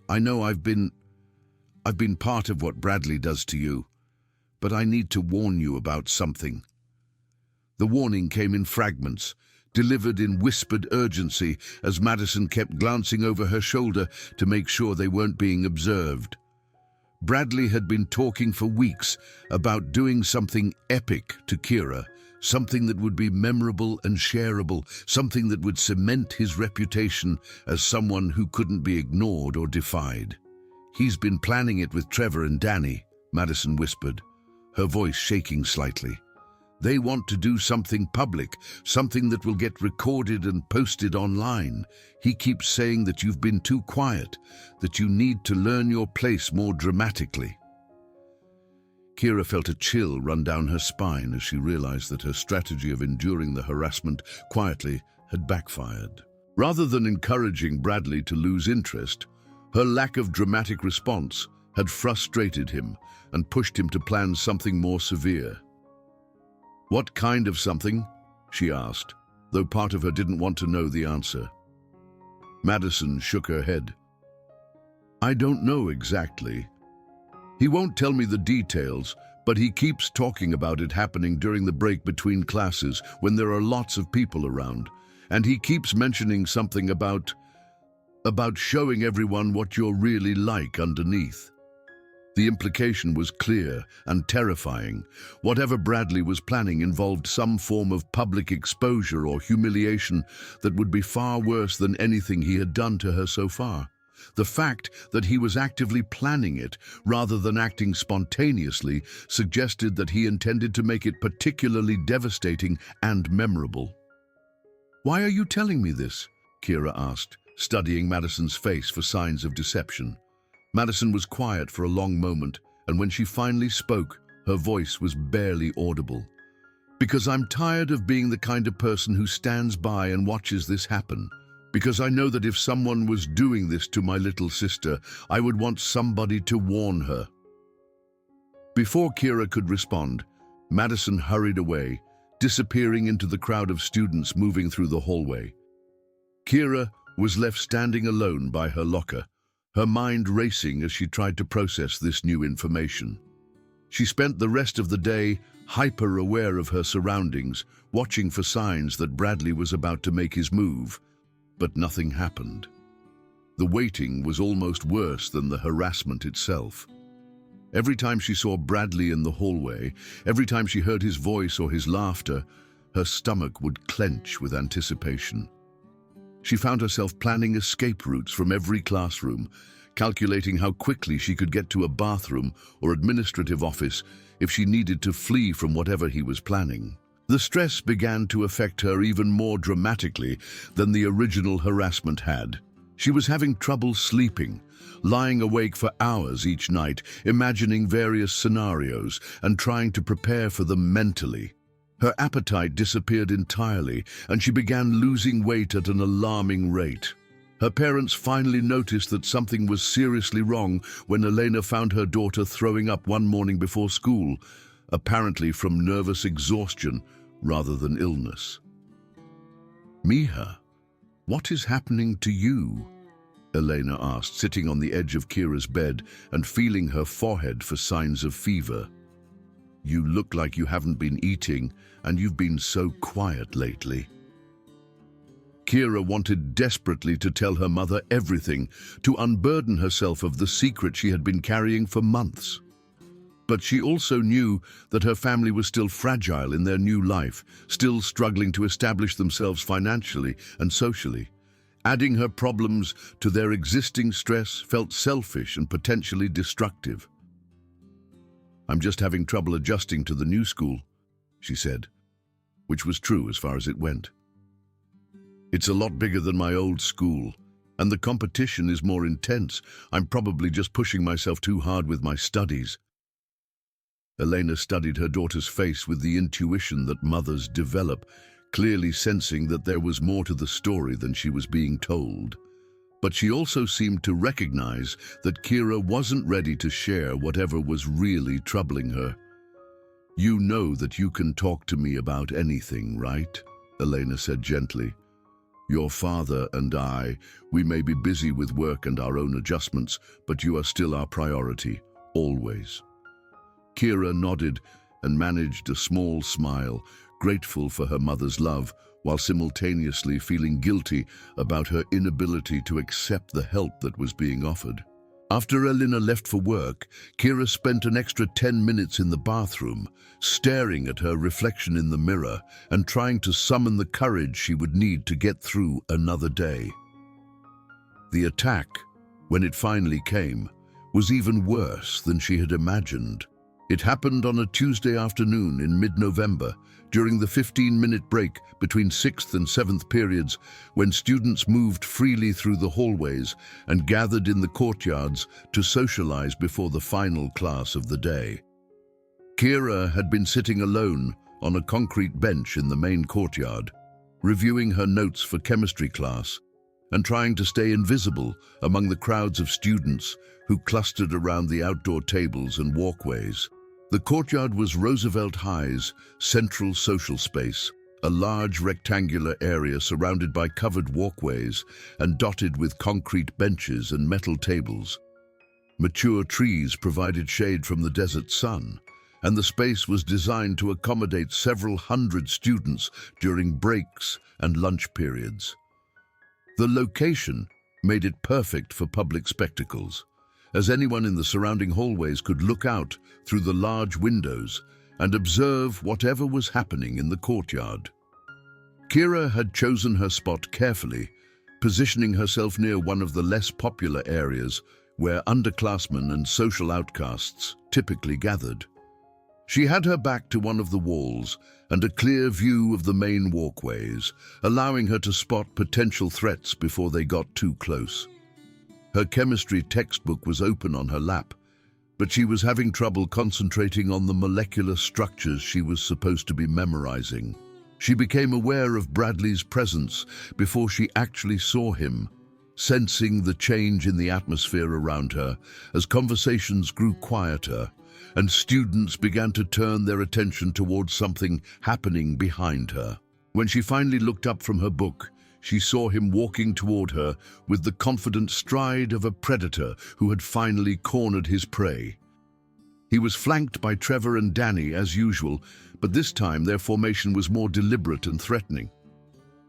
[SPEAKER 1] I know I've been part of what Bradley does to you, but I need to warn you about something." The warning came in fragments, delivered in whispered urgency as Madison kept glancing over her shoulder to make sure they weren't being observed. Bradley had been talking for weeks about doing something epic to Kira, something that would be memorable and shareable, something that would cement his reputation as someone who couldn't be ignored or defied. "He's been planning it with Trevor and Danny," Madison whispered, her voice shaking slightly. "They want to do something public, something that will get recorded and posted online. He keeps saying that you've been too quiet, that you need to learn your place more dramatically." Kira felt a chill run down her spine as she realized that her strategy of enduring the harassment quietly had backfired. Rather than encouraging Bradley to lose interest, her lack of dramatic response had frustrated him and pushed him to plan something more severe. "What kind of something?" she asked, though part of her didn't want to know the answer. Madison shook her head. "I don't know exactly. He won't tell me the details, but he keeps talking about it happening during the break between classes when there are lots of people around, and he keeps mentioning something about showing everyone what you're really like underneath." The implication was clear and terrifying. Whatever Bradley was planning involved some form of public exposure or humiliation that would be far worse than anything he had done to her so far. The fact that he was actively planning it rather than acting spontaneously suggested that he intended to make it particularly devastating and memorable. "Why are you telling me this?" Kira asked, studying Madison's face for signs of deception. Madison was quiet for a long moment, and when she finally spoke, her voice was barely audible. "Because I'm tired of being the kind of person who stands by and watches this happen. Because I know that if someone was doing this to my little sister, I would want somebody to warn her." Before Kira could respond, Madison hurried away, disappearing into the crowd of students moving through the hallway. Kira was left standing alone by her locker, her mind racing as she tried to process this new information. She spent the rest of the day hyper-aware of her surroundings, watching for signs that Bradley was about to make his move, but nothing happened. The waiting was almost worse than the harassment itself. Every time she saw Bradley in the hallway, every time she heard his voice or his laughter, her stomach would clench with anticipation. She found herself planning escape routes from every classroom, calculating how quickly she could get to a bathroom or administrative office if she needed to flee from whatever he was planning. The stress began to affect her even more dramatically than the original harassment had. She was having trouble sleeping, lying awake for hours each night, imagining various scenarios and trying to prepare for them mentally. Her appetite disappeared entirely, and she began losing weight at an alarming rate. Her parents finally noticed that something was seriously wrong when Elena found her daughter throwing up one morning before school, apparently from nervous exhaustion rather than illness. "Miha, what is happening to you?" Elena asked, sitting on the edge of Kira's bed and feeling her forehead for signs of fever. "You look like you haven't been eating, and you've been so quiet lately." Kira wanted desperately to tell her mother everything, to unburden herself of the secret she had been carrying for months. But she also knew that her family was still fragile in their new life, still struggling to establish themselves financially and socially. Adding her problems to their existing stress felt selfish and potentially destructive. "I'm just having trouble adjusting to the new school," she said, which was true as far as it went. "It's a lot bigger than my old school, and the competition is more intense. I'm probably just pushing myself too hard with my studies." Elena studied her daughter's face with the intuition that mothers develop, clearly sensing that there was more to the story than she was being told. But she also seemed to recognize that Kira wasn't ready to share whatever was really troubling her. "You know that you can talk to me about anything, right?" Elena said gently. "Your father and we may be busy with work and our own adjustments, but you are still our priority, always." Kira nodded and managed a small smile, grateful for her mother's love, while simultaneously feeling guilty about her inability to accept the help that was being offered. After Elena left for work, Kira spent an extra 10 minutes in the bathroom, staring at her reflection in the mirror and trying to summon the courage she would need to get through another day. The attack, when it finally came, was even worse than she had imagined. It happened on a Tuesday afternoon in mid-November, during the 15-minute break between 6th and 7th periods, when students moved freely through the hallways and gathered in the courtyards to socialize before the final class of the day. Kira had been sitting alone on a concrete bench in the main courtyard, reviewing her notes for chemistry class and trying to stay invisible among the crowds of students who clustered around the outdoor tables and walkways. The courtyard was Roosevelt High's central social space, a large rectangular area surrounded by covered walkways and dotted with concrete benches and metal tables. Mature trees provided shade from the desert sun, and the space was designed to accommodate several hundred students during breaks and lunch periods. The location made it perfect for public spectacles, as anyone in the surrounding hallways could look out through the large windows and observe whatever was happening in the courtyard. Kira had chosen her spot carefully, positioning herself near one of the less popular areas where underclassmen and social outcasts typically gathered. She had her back to one of the walls and a clear view of the main walkways, allowing her to spot potential threats before they got too close. Her chemistry textbook was open on her lap, but she was having trouble concentrating on the molecular structures she was supposed to be memorizing. She became aware of Bradley's presence before she actually saw him, sensing the change in the atmosphere around her as conversations grew quieter and students began to turn their attention towards something happening behind her. When she finally looked up from her book, she saw him walking toward her with the confident stride of a predator who had finally cornered his prey. He was flanked by Trevor and Danny as usual, but this time their formation was more deliberate and threatening.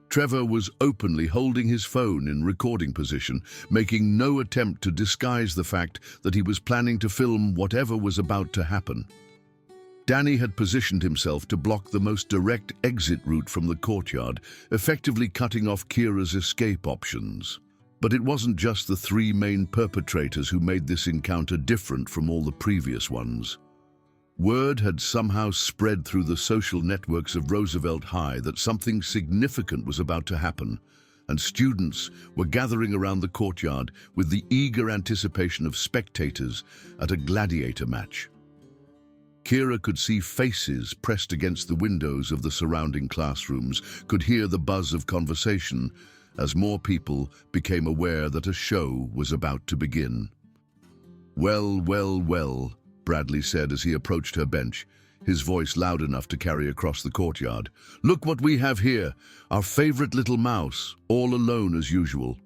[SPEAKER 1] Trevor was openly holding his phone in recording position, making no attempt to disguise the fact that he was planning to film whatever was about to happen. Danny had positioned himself to block the most direct exit route from the courtyard, effectively cutting off Kira's escape options. But it wasn't just the three main perpetrators who made this encounter different from all the previous ones. Word had somehow spread through the social networks of Roosevelt High that something significant was about to happen, and students were gathering around the courtyard with the eager anticipation of spectators at a gladiator match. Kira could see faces pressed against the windows of the surrounding classrooms, could hear the buzz of conversation as more people became aware that a show was about to begin. "Well, well, well," Bradley said as he approached her bench, his voice loud enough to carry across the courtyard. "Look what we have here, our favorite little mouse, all alone as usual."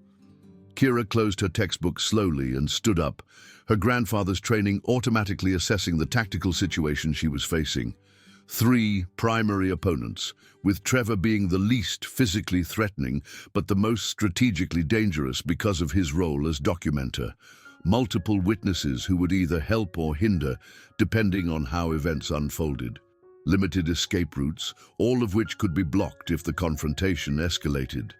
[SPEAKER 1] Kira closed her textbook slowly and stood up, her grandfather's training automatically assessing the tactical situation she was facing. 3 primary opponents, with Trevor being the least physically threatening but the most strategically dangerous because of his role as documenter. Multiple witnesses who would either help or hinder, depending on how events unfolded. Limited escape routes, all of which could be blocked if the confrontation escalated.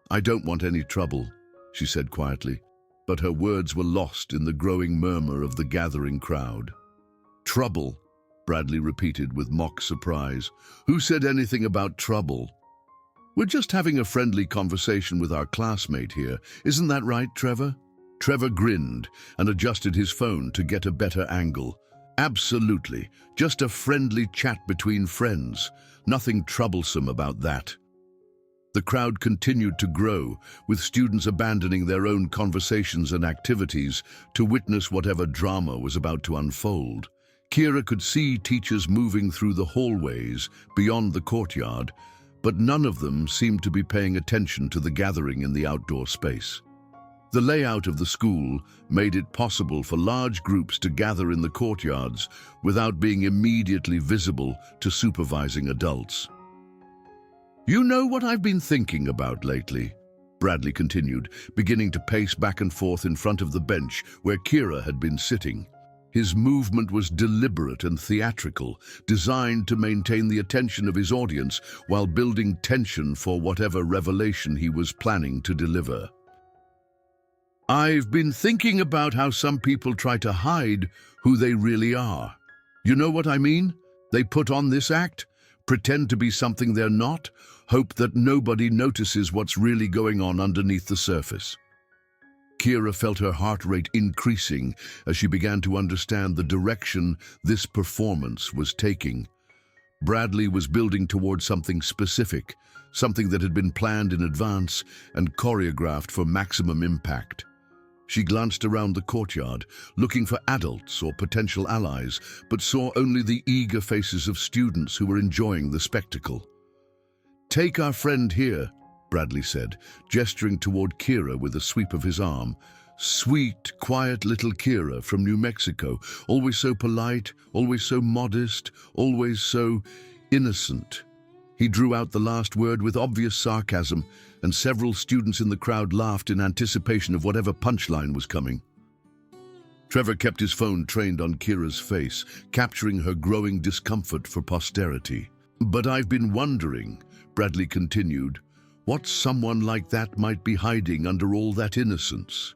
[SPEAKER 1] "I don't want any trouble," she said quietly, but her words were lost in the growing murmur of the gathering crowd. "Trouble?" Bradley repeated with mock surprise. "Who said anything about trouble? We're just having a friendly conversation with our classmate here. Isn't that right, Trevor?" Trevor grinned and adjusted his phone to get a better angle. "Absolutely. Just a friendly chat between friends. Nothing troublesome about that." The crowd continued to grow, with students abandoning their own conversations and activities to witness whatever drama was about to unfold. Kira could see teachers moving through the hallways beyond the courtyard, but none of them seemed to be paying attention to the gathering in the outdoor space. The layout of the school made it possible for large groups to gather in the courtyards without being immediately visible to supervising adults. "You know what I've been thinking about lately?" Bradley continued, beginning to pace back and forth in front of the bench where Kira had been sitting. His movement was deliberate and theatrical, designed to maintain the attention of his audience while building tension for whatever revelation he was planning to deliver. "I've been thinking about how some people try to hide who they really are. You know what I mean? They put on this act, pretend to be something they're not, hope that nobody notices what's really going on underneath the surface." Kira felt her heart rate increasing as she began to understand the direction this performance was taking. Bradley was building towards something specific, something that had been planned in advance and choreographed for maximum impact. She glanced around the courtyard, looking for adults or potential allies, but saw only the eager faces of students who were enjoying the spectacle. "Take our friend here," Bradley said, gesturing toward Kira with a sweep of his arm. "Sweet, quiet little Kira from New Mexico, always so polite, always so modest, always so innocent." He drew out the last word with obvious sarcasm, and several students in the crowd laughed in anticipation of whatever punchline was coming. Trevor kept his phone trained on Kira's face, capturing her growing discomfort for posterity. "But I've been wondering," Bradley continued, "what someone like that might be hiding under all that innocence.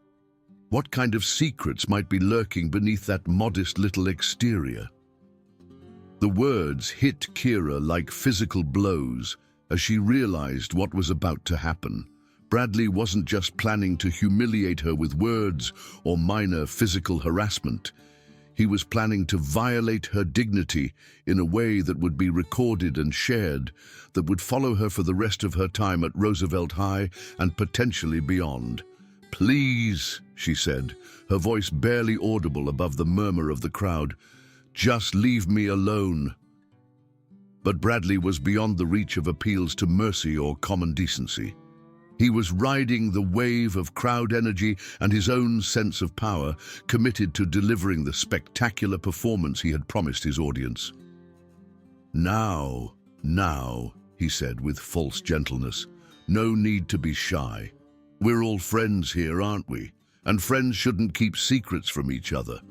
[SPEAKER 1] What kind of secrets might be lurking beneath that modest little exterior?" The words hit Kira like physical blows as she realized what was about to happen. Bradley wasn't just planning to humiliate her with words or minor physical harassment. He was planning to violate her dignity in a way that would be recorded and shared, that would follow her for the rest of her time at Roosevelt High and potentially beyond. "Please," she said, her voice barely audible above the murmur of the crowd, "just leave me alone." But Bradley was beyond the reach of appeals to mercy or common decency. He was riding the wave of crowd energy and his own sense of power, committed to delivering the spectacular performance he had promised his audience. Now, he said with false gentleness, "no need to be shy. We're all friends here, aren't we? And friends shouldn't keep secrets from each other."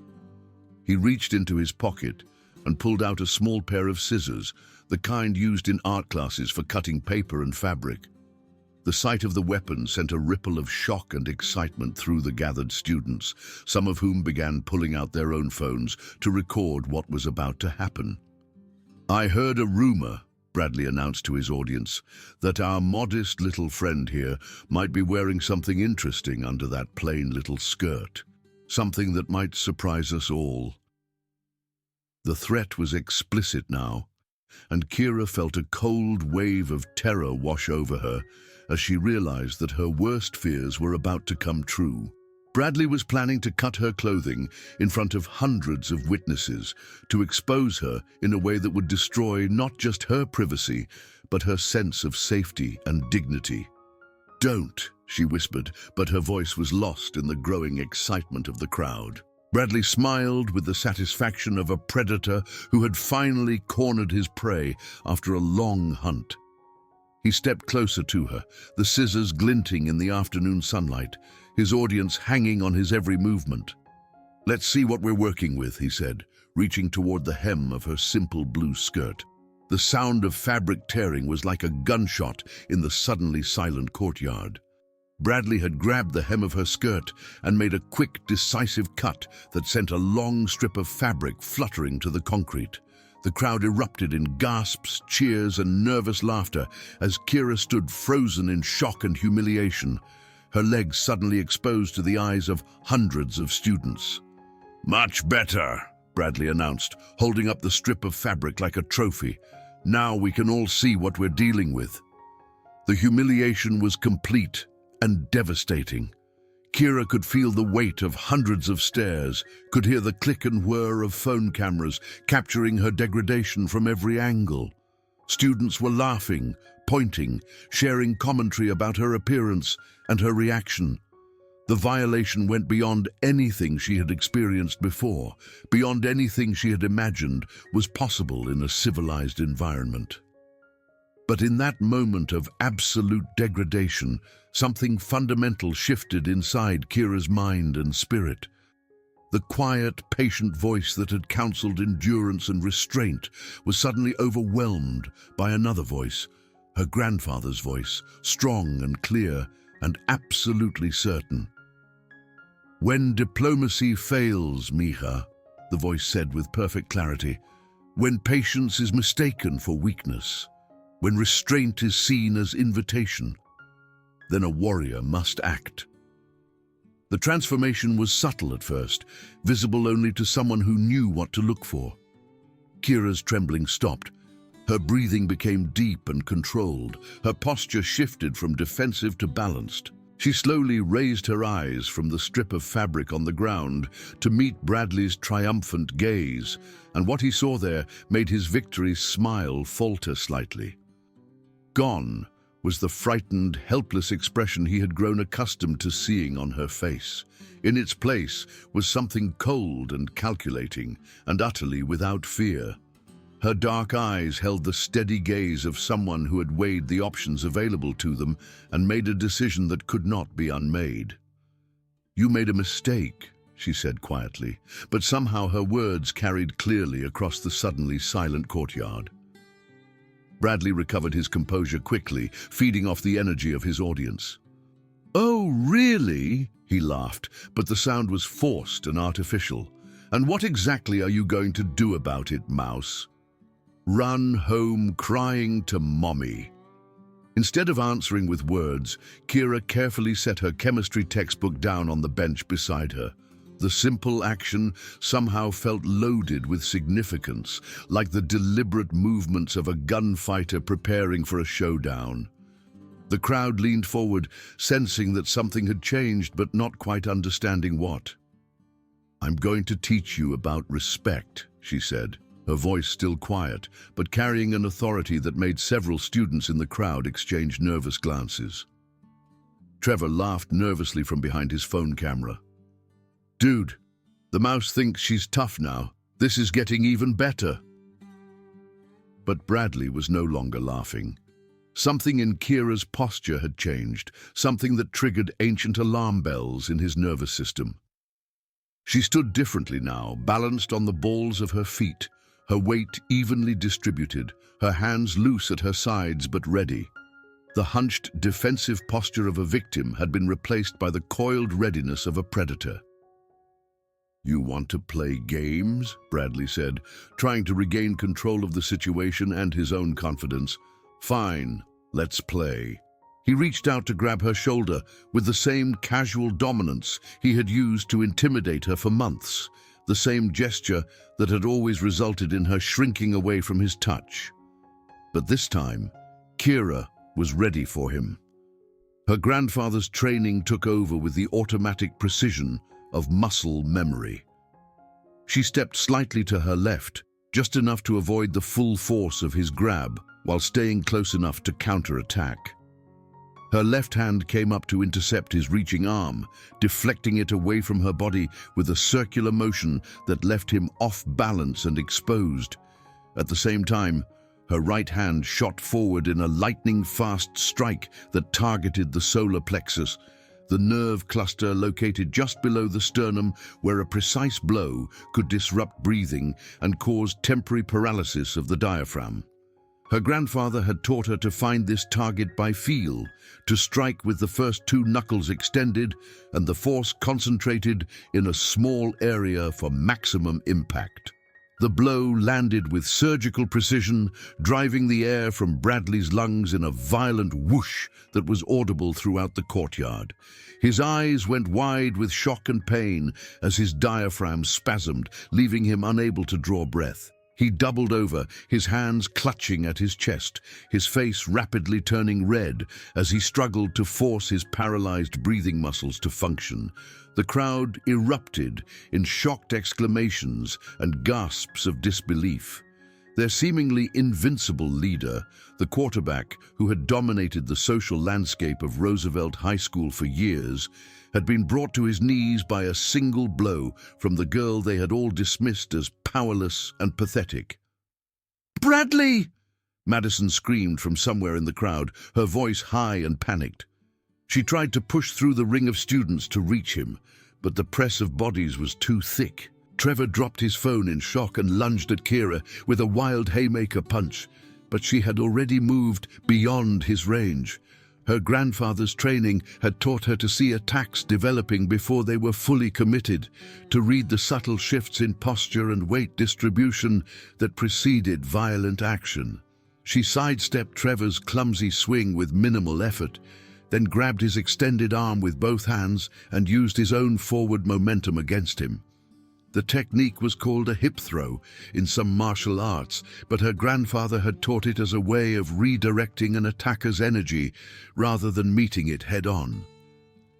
[SPEAKER 1] He reached into his pocket and pulled out a small pair of scissors, the kind used in art classes for cutting paper and fabric. The sight of the weapon sent a ripple of shock and excitement through the gathered students, some of whom began pulling out their own phones to record what was about to happen. "I heard a rumor," Bradley announced to his audience, "that our modest little friend here might be wearing something interesting under that plain little skirt. Something that might surprise us all." The threat was explicit now, and Kira felt a cold wave of terror wash over her as she realized that her worst fears were about to come true. Bradley was planning to cut her clothing in front of hundreds of witnesses to expose her in a way that would destroy not just her privacy, but her sense of safety and dignity. "Don't," she whispered, but her voice was lost in the growing excitement of the crowd. Bradley smiled with the satisfaction of a predator who had finally cornered his prey after a long hunt. He stepped closer to her, the scissors glinting in the afternoon sunlight, his audience hanging on his every movement. "Let's see what we're working with," he said, reaching toward the hem of her simple blue skirt. The sound of fabric tearing was like a gunshot in the suddenly silent courtyard. Bradley had grabbed the hem of her skirt and made a quick, decisive cut that sent a long strip of fabric fluttering to the concrete. The crowd erupted in gasps, cheers, and nervous laughter as Kira stood frozen in shock and humiliation, her legs suddenly exposed to the eyes of hundreds of students. "Much better," Bradley announced, holding up the strip of fabric like a trophy. "Now we can all see what we're dealing with." The humiliation was complete and devastating. Kira could feel the weight of hundreds of stares, could hear the click and whir of phone cameras capturing her degradation from every angle. Students were laughing, pointing, sharing commentary about her appearance and her reaction. The violation went beyond anything she had experienced before, beyond anything she had imagined was possible in a civilized environment. But in that moment of absolute degradation, something fundamental shifted inside Kira's mind and spirit. The quiet, patient voice that had counseled endurance and restraint was suddenly overwhelmed by another voice, her grandfather's voice, strong and clear and absolutely certain. "When diplomacy fails, Mija," the voice said with perfect clarity, "when patience is mistaken for weakness, when restraint is seen as invitation, then a warrior must act." The transformation was subtle at first, visible only to someone who knew what to look for. Kira's trembling stopped. Her breathing became deep and controlled. Her posture shifted from defensive to balanced. She slowly raised her eyes from the strip of fabric on the ground to meet Bradley's triumphant gaze, and what he saw there made his victory smile falter slightly. Gone was the frightened, helpless expression he had grown accustomed to seeing on her face. In its place was something cold and calculating, and utterly without fear. Her dark eyes held the steady gaze of someone who had weighed the options available to them and made a decision that could not be unmade. "You made a mistake," she said quietly, but somehow her words carried clearly across the suddenly silent courtyard. Bradley recovered his composure quickly, feeding off the energy of his audience. "Oh, really?" he laughed, but the sound was forced and artificial. "And what exactly are you going to do about it, mouse?" "Run home crying to mommy." Instead of answering with words, Kira carefully set her chemistry textbook down on the bench beside her. The simple action somehow felt loaded with significance, like the deliberate movements of a gunfighter preparing for a showdown. The crowd leaned forward, sensing that something had changed but not quite understanding what. "I'm going to teach you about respect," she said, her voice still quiet, but carrying an authority that made several students in the crowd exchange nervous glances. Trevor laughed nervously from behind his phone camera. "Dude, the mouse thinks she's tough now. This is getting even better." But Bradley was no longer laughing. Something in Kira's posture had changed, something that triggered ancient alarm bells in his nervous system. She stood differently now, balanced on the balls of her feet, her weight evenly distributed, her hands loose at her sides but ready. The hunched, defensive posture of a victim had been replaced by the coiled readiness of a predator. "You want to play games?" Bradley said, trying to regain control of the situation and his own confidence. "Fine, let's play." He reached out to grab her shoulder with the same casual dominance he had used to intimidate her for months, the same gesture that had always resulted in her shrinking away from his touch. But this time, Kira was ready for him. Her grandfather's training took over with the automatic precision of muscle memory. She stepped slightly to her left, just enough to avoid the full force of his grab, while staying close enough to counterattack. Her left hand came up to intercept his reaching arm, deflecting it away from her body with a circular motion that left him off balance and exposed. At the same time, her right hand shot forward in a lightning-fast strike that targeted the solar plexus, the nerve cluster located just below the sternum, where a precise blow could disrupt breathing and cause temporary paralysis of the diaphragm. Her grandfather had taught her to find this target by feel, to strike with the first two knuckles extended and the force concentrated in a small area for maximum impact. The blow landed with surgical precision, driving the air from Bradley's lungs in a violent whoosh that was audible throughout the courtyard. His eyes went wide with shock and pain as his diaphragm spasmed, leaving him unable to draw breath. He doubled over, his hands clutching at his chest, his face rapidly turning red as he struggled to force his paralyzed breathing muscles to function. The crowd erupted in shocked exclamations and gasps of disbelief. Their seemingly invincible leader, the quarterback who had dominated the social landscape of Roosevelt High School for years, had been brought to his knees by a single blow from the girl they had all dismissed as powerless and pathetic. "Bradley!" Madison screamed from somewhere in the crowd, her voice high and panicked. She tried to push through the ring of students to reach him, but the press of bodies was too thick. Trevor dropped his phone in shock and lunged at Kira with a wild haymaker punch, but she had already moved beyond his range. Her grandfather's training had taught her to see attacks developing before they were fully committed, to read the subtle shifts in posture and weight distribution that preceded violent action. She sidestepped Trevor's clumsy swing with minimal effort, then grabbed his extended arm with both hands and used his own forward momentum against him. The technique was called a hip throw in some martial arts, but her grandfather had taught it as a way of redirecting an attacker's energy rather than meeting it head-on.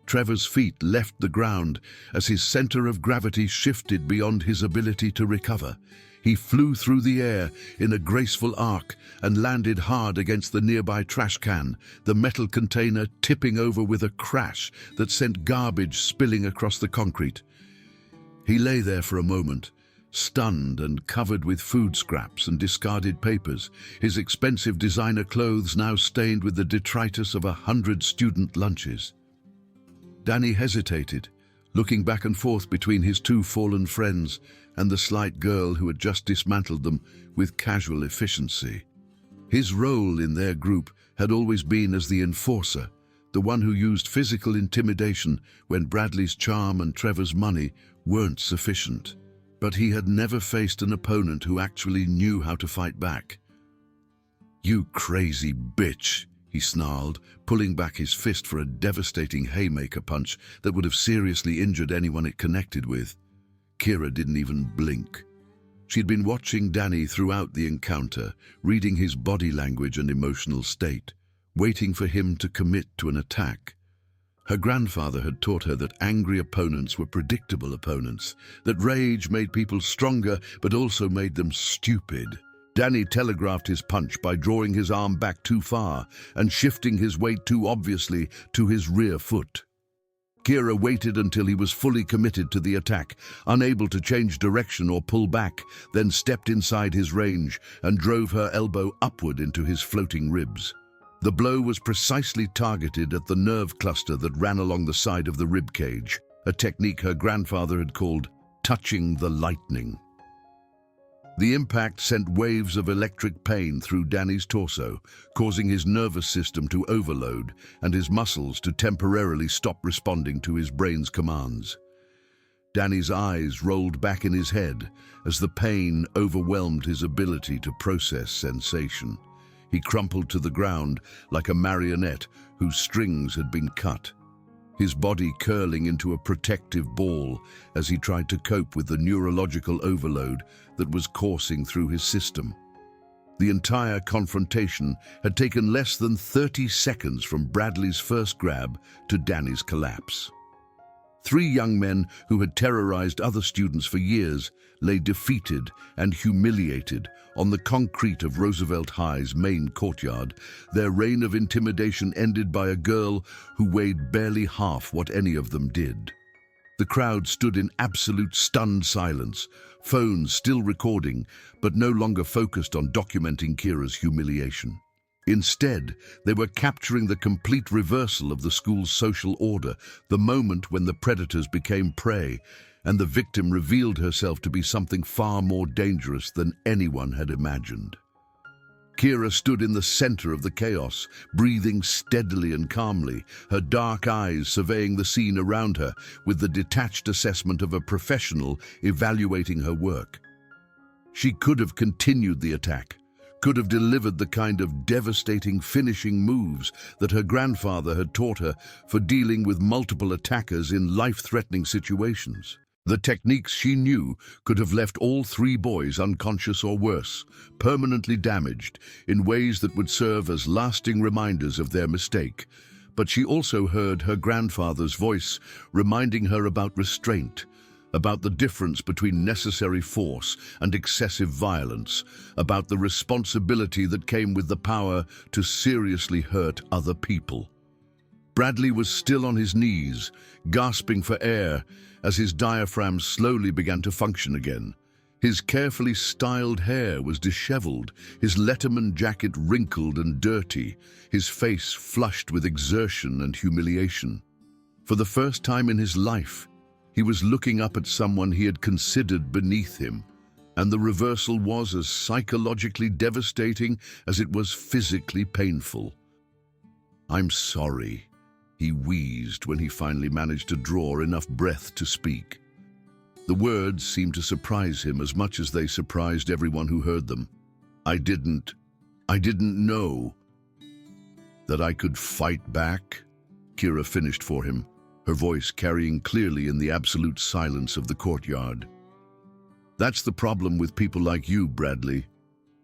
[SPEAKER 1] Trevor's feet left the ground as his center of gravity shifted beyond his ability to recover. He flew through the air in a graceful arc and landed hard against the nearby trash can, the metal container tipping over with a crash that sent garbage spilling across the concrete. He lay there for a moment, stunned and covered with food scraps and discarded papers, his expensive designer clothes now stained with the detritus of 100 student lunches. Danny hesitated, looking back and forth between his two fallen friends and the slight girl who had just dismantled them with casual efficiency. His role in their group had always been as the enforcer, the one who used physical intimidation when Bradley's charm and Trevor's money weren't sufficient. But he had never faced an opponent who actually knew how to fight back. "You crazy bitch," he snarled, pulling back his fist for a devastating haymaker punch that would have seriously injured anyone it connected with. Kira didn't even blink. She'd been watching Danny throughout the encounter, reading his body language and emotional state, waiting for him to commit to an attack. Her grandfather had taught her that angry opponents were predictable opponents, that rage made people stronger but also made them stupid. Danny telegraphed his punch by drawing his arm back too far and shifting his weight too obviously to his rear foot. Kira waited until he was fully committed to the attack, unable to change direction or pull back, then stepped inside his range and drove her elbow upward into his floating ribs. The blow was precisely targeted at the nerve cluster that ran along the side of the rib cage, a technique her grandfather had called touching the lightning. The impact sent waves of electric pain through Danny's torso, causing his nervous system to overload and his muscles to temporarily stop responding to his brain's commands. Danny's eyes rolled back in his head as the pain overwhelmed his ability to process sensation. He crumpled to the ground like a marionette whose strings had been cut, his body curling into a protective ball as he tried to cope with the neurological overload that was coursing through his system. The entire confrontation had taken less than 30 seconds from Bradley's first grab to Danny's collapse. Three young men who had terrorized other students for years lay defeated and humiliated on the concrete of Roosevelt High's main courtyard, their reign of intimidation ended by a girl who weighed barely half what any of them did. The crowd stood in absolute stunned silence, phones still recording, but no longer focused on documenting Kira's humiliation. Instead, they were capturing the complete reversal of the school's social order, the moment when the predators became prey, and the victim revealed herself to be something far more dangerous than anyone had imagined. Kira stood in the center of the chaos, breathing steadily and calmly, her dark eyes surveying the scene around her with the detached assessment of a professional evaluating her work. She could have continued the attack, could have delivered the kind of devastating finishing moves that her grandfather had taught her for dealing with multiple attackers in life-threatening situations. The techniques she knew could have left all three boys unconscious or worse, permanently damaged, in ways that would serve as lasting reminders of their mistake. But she also heard her grandfather's voice reminding her about restraint, about the difference between necessary force and excessive violence, about the responsibility that came with the power to seriously hurt other people. Bradley was still on his knees, gasping for air, as his diaphragm slowly began to function again. His carefully styled hair was disheveled, his Letterman jacket wrinkled and dirty, his face flushed with exertion and humiliation. For the first time in his life, he was looking up at someone he had considered beneath him, and the reversal was as psychologically devastating as it was physically painful. "I'm sorry," he wheezed when he finally managed to draw enough breath to speak. The words seemed to surprise him as much as they surprised everyone who heard them. I didn't know that I could fight back," Kira finished for him, her voice carrying clearly in the absolute silence of the courtyard. "That's the problem with people like you, Bradley.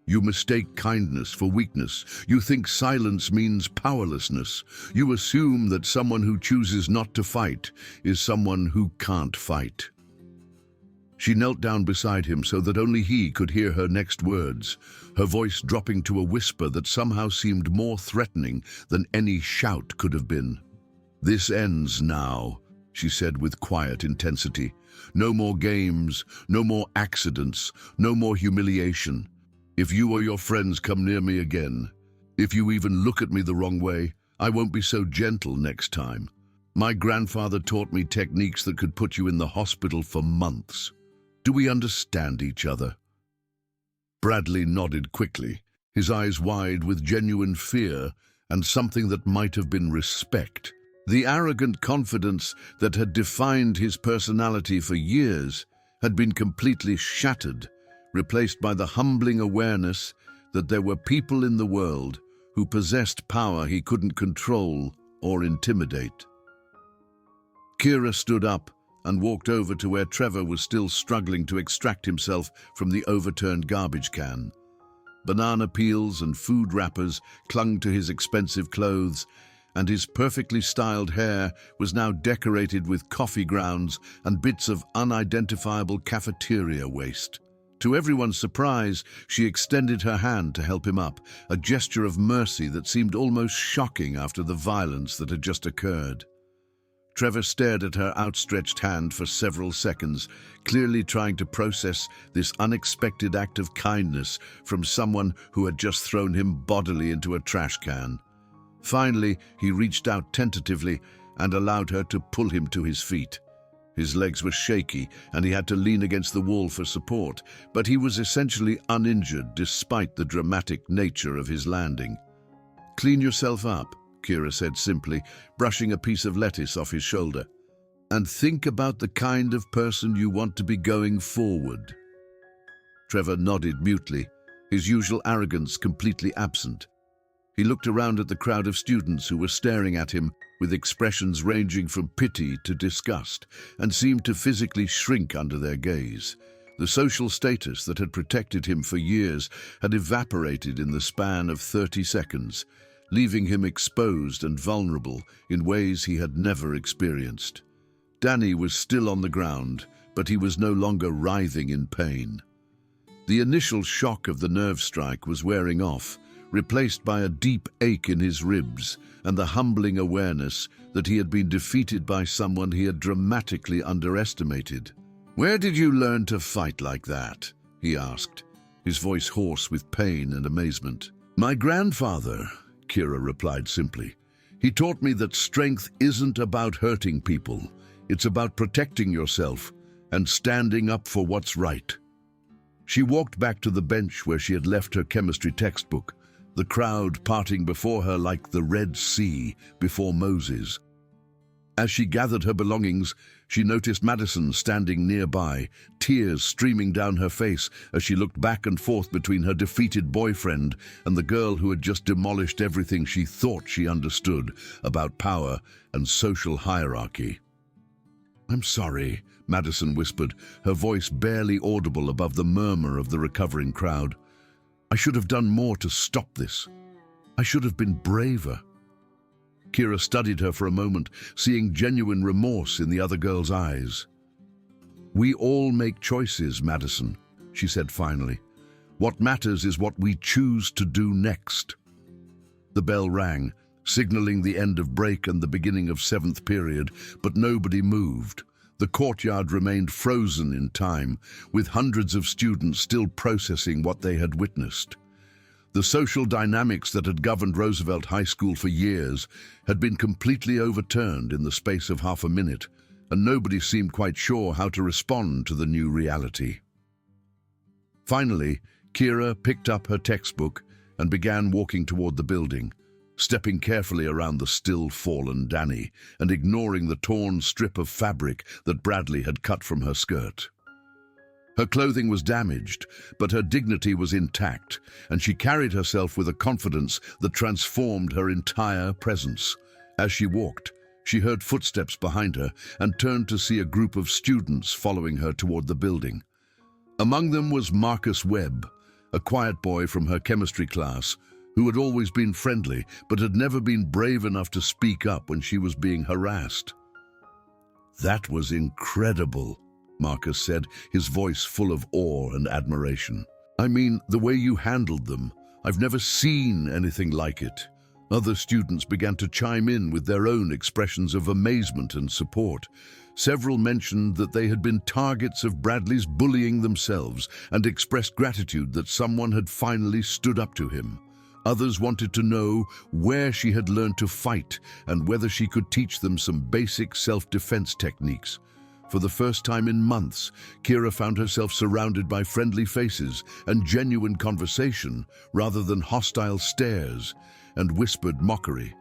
[SPEAKER 1] You mistake kindness for weakness. You think silence means powerlessness. You assume that someone who chooses not to fight is someone who can't fight." She knelt down beside him so that only he could hear her next words, her voice dropping to a whisper that somehow seemed more threatening than any shout could have been. "This ends now," she said with quiet intensity. "No more games, no more accidents, no more humiliation. If you or your friends come near me again, if you even look at me the wrong way, I won't be so gentle next time. My grandfather taught me techniques that could put you in the hospital for months. Do we understand each other?" Bradley nodded quickly, his eyes wide with genuine fear and something that might have been respect. The arrogant confidence that had defined his personality for years had been completely shattered, replaced by the humbling awareness that there were people in the world who possessed power he couldn't control or intimidate. Kira stood up and walked over to where Trevor was still struggling to extract himself from the overturned garbage can. Banana peels and food wrappers clung to his expensive clothes, and his perfectly styled hair was now decorated with coffee grounds and bits of unidentifiable cafeteria waste. To everyone's surprise, she extended her hand to help him up, a gesture of mercy that seemed almost shocking after the violence that had just occurred. Trevor stared at her outstretched hand for several seconds, clearly trying to process this unexpected act of kindness from someone who had just thrown him bodily into a trash can. Finally, he reached out tentatively and allowed her to pull him to his feet. His legs were shaky, and he had to lean against the wall for support, but he was essentially uninjured despite the dramatic nature of his landing. "Clean yourself up," Kira said simply, brushing a piece of lettuce off his shoulder. "And think about the kind of person you want to be going forward." Trevor nodded mutely, his usual arrogance completely absent. He looked around at the crowd of students who were staring at him with expressions ranging from pity to disgust, and seemed to physically shrink under their gaze. The social status that had protected him for years had evaporated in the span of 30 seconds, leaving him exposed and vulnerable in ways he had never experienced. Danny was still on the ground, but he was no longer writhing in pain. The initial shock of the nerve strike was wearing off, replaced by a deep ache in his ribs and the humbling awareness that he had been defeated by someone he had dramatically underestimated. "Where did you learn to fight like that?" he asked, his voice hoarse with pain and amazement. "My grandfather," Kira replied simply. "He taught me that strength isn't about hurting people. It's about protecting yourself and standing up for what's right." She walked back to the bench where she had left her chemistry textbook, the crowd parting before her like the Red Sea before Moses. As she gathered her belongings, she noticed Madison standing nearby, tears streaming down her face as she looked back and forth between her defeated boyfriend and the girl who had just demolished everything she thought she understood about power and social hierarchy. "I'm sorry," Madison whispered, her voice barely audible above the murmur of the recovering crowd. "I should have done more to stop this. I should have been braver." Kira studied her for a moment, seeing genuine remorse in the other girl's eyes. "We all make choices, Madison," she said finally. "What matters is what we choose to do next." The bell rang, signaling the end of break and the beginning of 7th period, but nobody moved. The courtyard remained frozen in time, with hundreds of students still processing what they had witnessed. The social dynamics that had governed Roosevelt High School for years had been completely overturned in the space of half a minute, and nobody seemed quite sure how to respond to the new reality. Finally, Kira picked up her textbook and began walking toward the building, stepping carefully around the still fallen Danny and ignoring the torn strip of fabric that Bradley had cut from her skirt. Her clothing was damaged, but her dignity was intact, and she carried herself with a confidence that transformed her entire presence. As she walked, she heard footsteps behind her and turned to see a group of students following her toward the building. Among them was Marcus Webb, a quiet boy from her chemistry class, who had always been friendly but had never been brave enough to speak up when she was being harassed. "That was incredible," Marcus said, his voice full of awe and admiration. "I mean, the way you handled them. I've never seen anything like it." Other students began to chime in with their own expressions of amazement and support. Several mentioned that they had been targets of Bradley's bullying themselves and expressed gratitude that someone had finally stood up to him. Others wanted to know where she had learned to fight and whether she could teach them some basic self-defense techniques. For the first time in months, Kira found herself surrounded by friendly faces and genuine conversation rather than hostile stares and whispered mockery.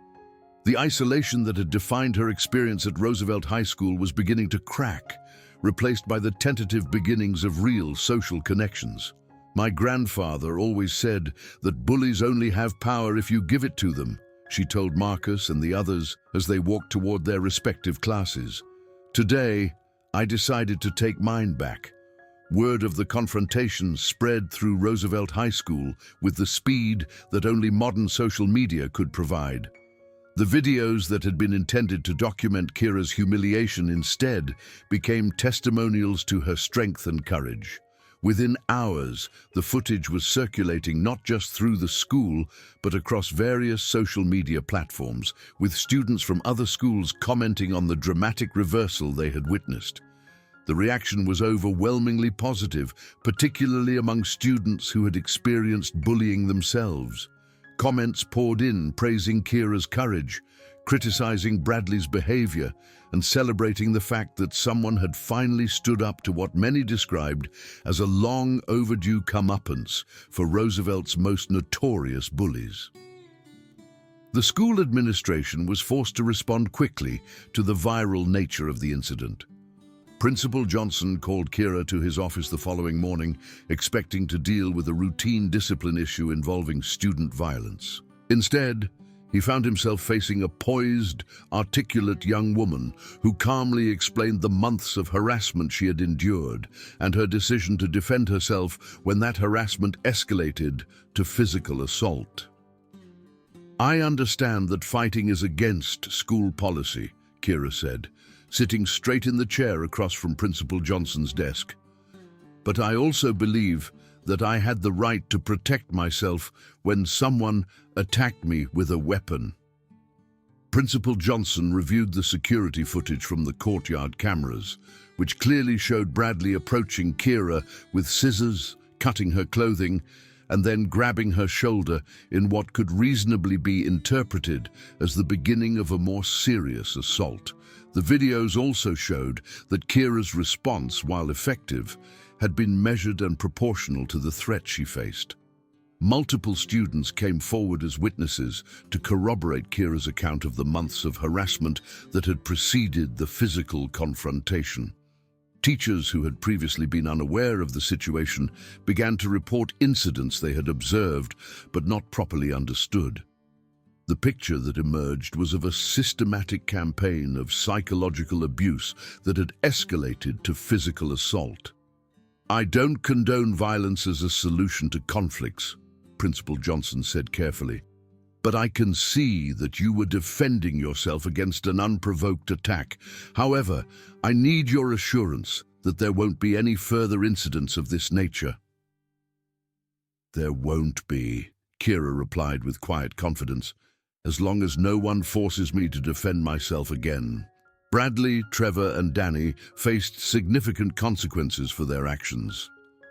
[SPEAKER 1] The isolation that had defined her experience at Roosevelt High School was beginning to crack, replaced by the tentative beginnings of real social connections. "My grandfather always said that bullies only have power if you give it to them," she told Marcus and the others as they walked toward their respective classes. "Today, I decided to take mine back." Word of the confrontation spread through Roosevelt High School with the speed that only modern social media could provide. The videos that had been intended to document Kira's humiliation instead became testimonials to her strength and courage. Within hours, the footage was circulating not just through the school, but across various social media platforms, with students from other schools commenting on the dramatic reversal they had witnessed. The reaction was overwhelmingly positive, particularly among students who had experienced bullying themselves. Comments poured in praising Kira's courage, criticizing Bradley's behavior, and celebrating the fact that someone had finally stood up to what many described as a long overdue comeuppance for Roosevelt's most notorious bullies. The school administration was forced to respond quickly to the viral nature of the incident. Principal Johnson called Kira to his office the following morning, expecting to deal with a routine discipline issue involving student violence. Instead, He found himself facing a poised, articulate young woman who calmly explained the months of harassment she had endured and her decision to defend herself when that harassment escalated to physical assault. "I understand that fighting is against school policy," Kira said, sitting straight in the chair across from Principal Johnson's desk. "But I also believe that I had the right to protect myself when someone attacked me with a weapon." Principal Johnson reviewed the security footage from the Courtyard cameras, which clearly showed Bradley approaching Kira with scissors, cutting her clothing, and then grabbing her shoulder in what could reasonably be interpreted as the beginning of a more serious assault. The videos also showed that Kira's response, while effective, had been measured and proportional to the threat she faced. Multiple students came forward as witnesses to corroborate Kira's account of the months of harassment that had preceded the physical confrontation. Teachers who had previously been unaware of the situation began to report incidents they had observed but not properly understood. The picture that emerged was of a systematic campaign of psychological abuse that had escalated to physical assault. "I don't condone violence as a solution to conflicts," Principal Johnson said carefully, "but I can see that you were defending yourself against an unprovoked attack. However, I need your assurance that there won't be any further incidents of this nature." "There won't be," Kira replied with quiet confidence, "as long as no one forces me to defend myself again." Bradley, Trevor, and Danny faced significant consequences for their actions.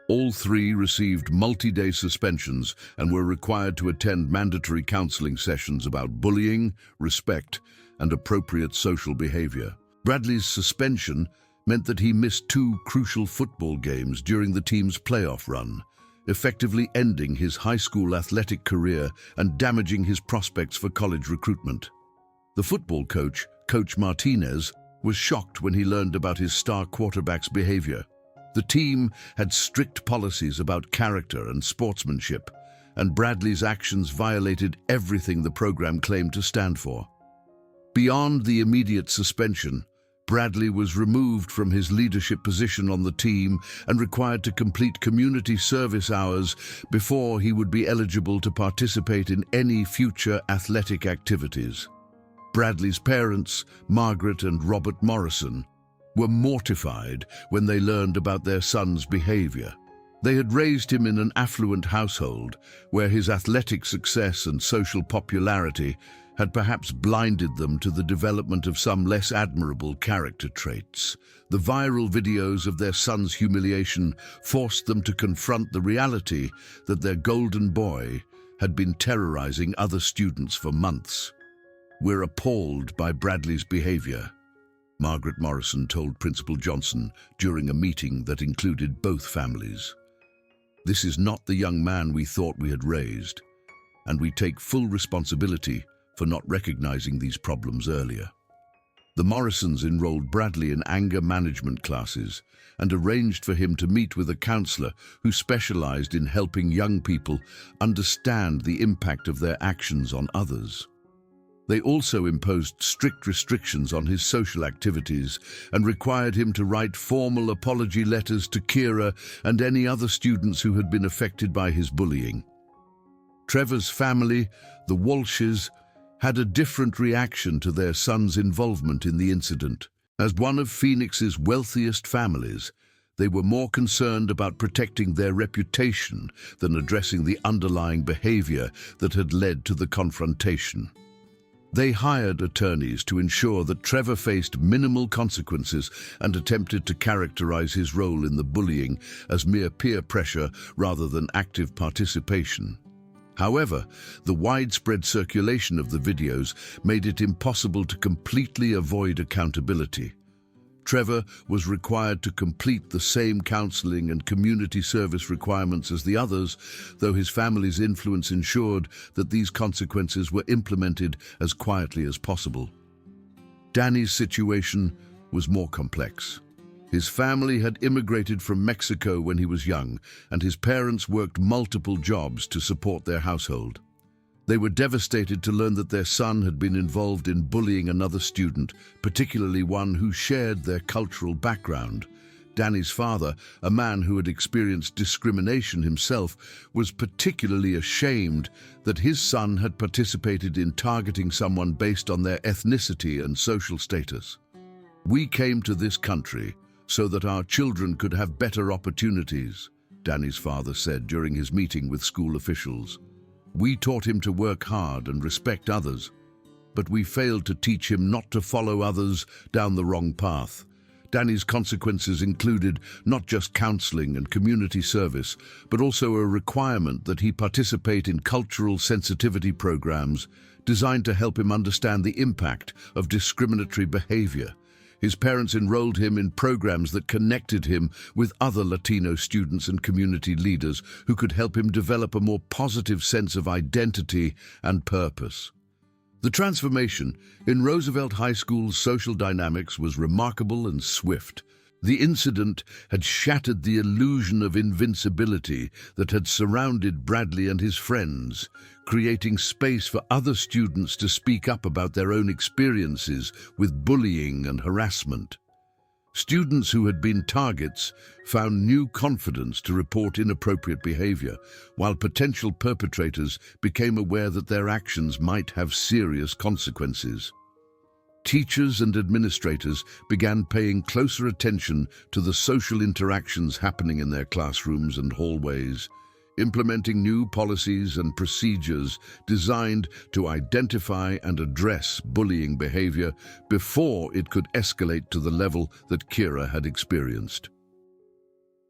[SPEAKER 1] All three received multi-day suspensions and were required to attend mandatory counseling sessions about bullying, respect, and appropriate social behavior. Bradley's suspension meant that he missed 2 crucial football games during the team's playoff run, effectively ending his high school athletic career and damaging his prospects for college recruitment. The football coach, Coach Martinez, was shocked when he learned about his star quarterback's behavior. The team had strict policies about character and sportsmanship, and Bradley's actions violated everything the program claimed to stand for. Beyond the immediate suspension, Bradley was removed from his leadership position on the team and required to complete community service hours before he would be eligible to participate in any future athletic activities. Bradley's parents, Margaret and Robert Morrison, were mortified when they learned about their son's behavior. They had raised him in an affluent household where his athletic success and social popularity had perhaps blinded them to the development of some less admirable character traits. The viral videos of their son's humiliation forced them to confront the reality that their golden boy had been terrorizing other students for months. "We're appalled by Bradley's behavior," Margaret Morrison told Principal Johnson during a meeting that included both families. "This is not the young man we thought we had raised, and we take full responsibility for not recognizing these problems earlier." The Morrisons enrolled Bradley in anger management classes and arranged for him to meet with a counselor who specialized in helping young people understand the impact of their actions on others. They also imposed strict restrictions on his social activities and required him to write formal apology letters to Kira and any other students who had been affected by his bullying. Trevor's family, the Walshes, had a different reaction to their son's involvement in the incident. As one of Phoenix's wealthiest families, they were more concerned about protecting their reputation than addressing the underlying behavior that had led to the confrontation. They hired attorneys to ensure that Trevor faced minimal consequences and attempted to characterize his role in the bullying as mere peer pressure rather than active participation. However, the widespread circulation of the videos made it impossible to completely avoid accountability. Trevor was required to complete the same counseling and community service requirements as the others, though his family's influence ensured that these consequences were implemented as quietly as possible. Danny's situation was more complex. His family had immigrated from Mexico when he was young, and his parents worked multiple jobs to support their household. They were devastated to learn that their son had been involved in bullying another student, particularly one who shared their cultural background. Danny's father, a man who had experienced discrimination himself, was particularly ashamed that his son had participated in targeting someone based on their ethnicity and social status. "We came to this country so that our children could have better opportunities," Danny's father said during his meeting with school officials. "We taught him to work hard and respect others, but we failed to teach him not to follow others down the wrong path." Danny's consequences included not just counseling and community service, but also a requirement that he participate in cultural sensitivity programs designed to help him understand the impact of discriminatory behavior. His parents enrolled him in programs that connected him with other Latino students and community leaders who could help him develop a more positive sense of identity and purpose. The transformation in Roosevelt High School's social dynamics was remarkable and swift. The incident had shattered the illusion of invincibility that had surrounded Bradley and his friends, creating space for other students to speak up about their own experiences with bullying and harassment. Students who had been targets found new confidence to report inappropriate behavior, while potential perpetrators became aware that their actions might have serious consequences. Teachers and administrators began paying closer attention to the social interactions happening in their classrooms and hallways, implementing new policies and procedures designed to identify and address bullying behavior before it could escalate to the level that Kira had experienced.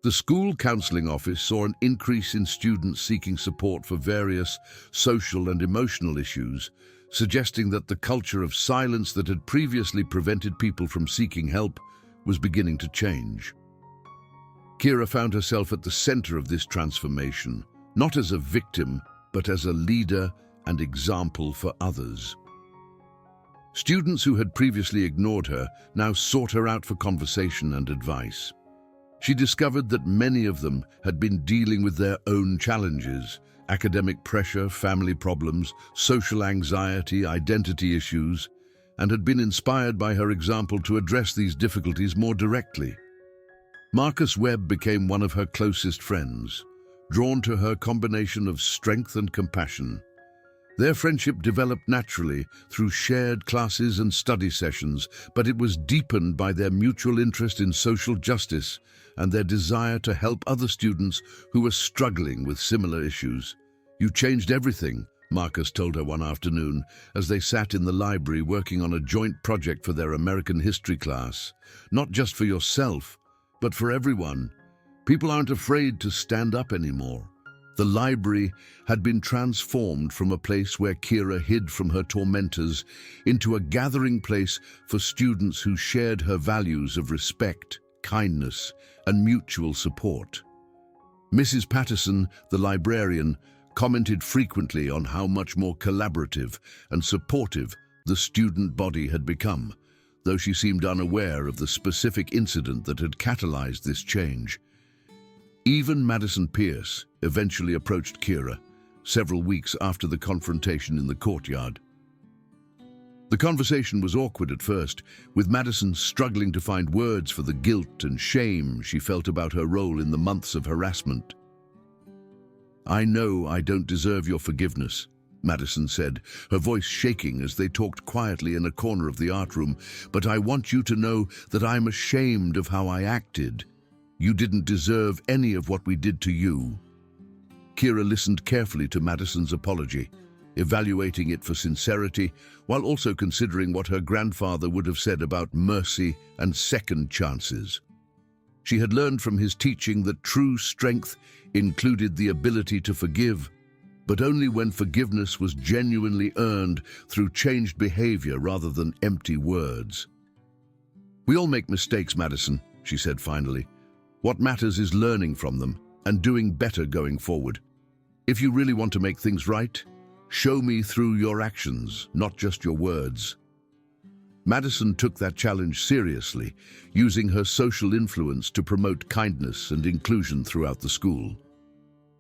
[SPEAKER 1] The school counseling office saw an increase in students seeking support for various social and emotional issues, suggesting that the culture of silence that had previously prevented people from seeking help was beginning to change. Kira found herself at the center of this transformation, not as a victim, but as a leader and example for others. Students who had previously ignored her now sought her out for conversation and advice. She discovered that many of them had been dealing with their own challenges: academic pressure, family problems, social anxiety, identity issues, and had been inspired by her example to address these difficulties more directly. Marcus Webb became one of her closest friends, drawn to her combination of strength and compassion. Their friendship developed naturally through shared classes and study sessions, but it was deepened by their mutual interest in social justice and their desire to help other students who were struggling with similar issues. "You changed everything," Marcus told her one afternoon as they sat in the library working on a joint project for their American history class. "Not just for yourself, but for everyone. People aren't afraid to stand up anymore." The library had been transformed from a place where Kira hid from her tormentors into a gathering place for students who shared her values of respect, kindness, and mutual support. Mrs. Patterson, the librarian, commented frequently on how much more collaborative and supportive the student body had become, though she seemed unaware of the specific incident that had catalyzed this change. Even Madison Pierce eventually approached Kira, several weeks after the confrontation in the courtyard. The conversation was awkward at first, with Madison struggling to find words for the guilt and shame she felt about her role in the months of harassment. "I know I don't deserve your forgiveness," Madison said, her voice shaking as they talked quietly in a corner of the art room, "but I want you to know that I'm ashamed of how I acted. You didn't deserve any of what we did to you." Kira listened carefully to Madison's apology, evaluating it for sincerity, while also considering what her grandfather would have said about mercy and second chances. She had learned from his teaching that true strength included the ability to forgive, but only when forgiveness was genuinely earned through changed behavior rather than empty words. "We all make mistakes, Madison," she said finally. "What matters is learning from them and doing better going forward. If you really want to make things right, show me through your actions, not just your words." Madison took that challenge seriously, using her social influence to promote kindness and inclusion throughout the school.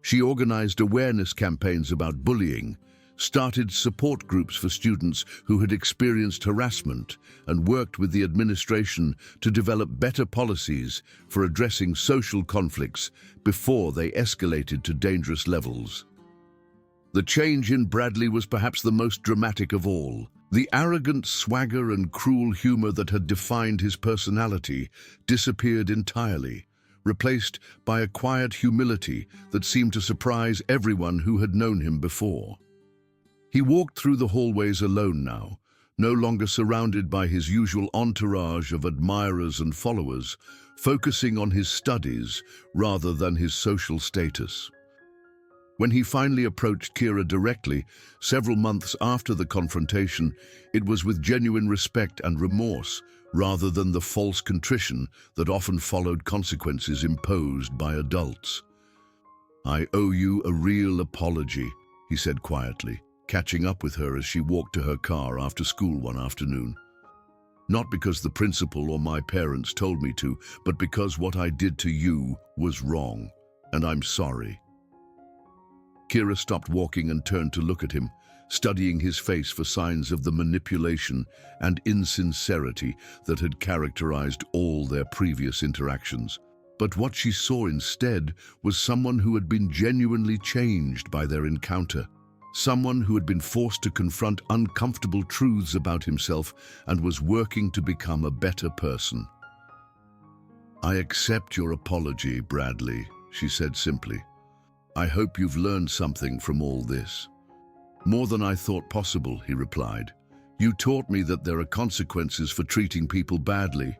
[SPEAKER 1] She organized awareness campaigns about bullying, started support groups for students who had experienced harassment, and worked with the administration to develop better policies for addressing social conflicts before they escalated to dangerous levels. The change in Bradley was perhaps the most dramatic of all. The arrogant swagger and cruel humor that had defined his personality disappeared entirely, replaced by a quiet humility that seemed to surprise everyone who had known him before. He walked through the hallways alone now, no longer surrounded by his usual entourage of admirers and followers, focusing on his studies rather than his social status. When he finally approached Kira directly, several months after the confrontation, it was with genuine respect and remorse, rather than the false contrition that often followed consequences imposed by adults. "I owe you a real apology," he said quietly, catching up with her as she walked to her car after school one afternoon. "Not because the principal or my parents told me to, but because what I did to you was wrong, and I'm sorry." Kira stopped walking and turned to look at him, studying his face for signs of the manipulation and insincerity that had characterized all their previous interactions. But what she saw instead was someone who had been genuinely changed by their encounter. Someone who had been forced to confront uncomfortable truths about himself and was working to become a better person. "I accept your apology, Bradley," she said simply. "I hope you've learned something from all this." "More than I thought possible," he replied. "You taught me that there are consequences for treating people badly,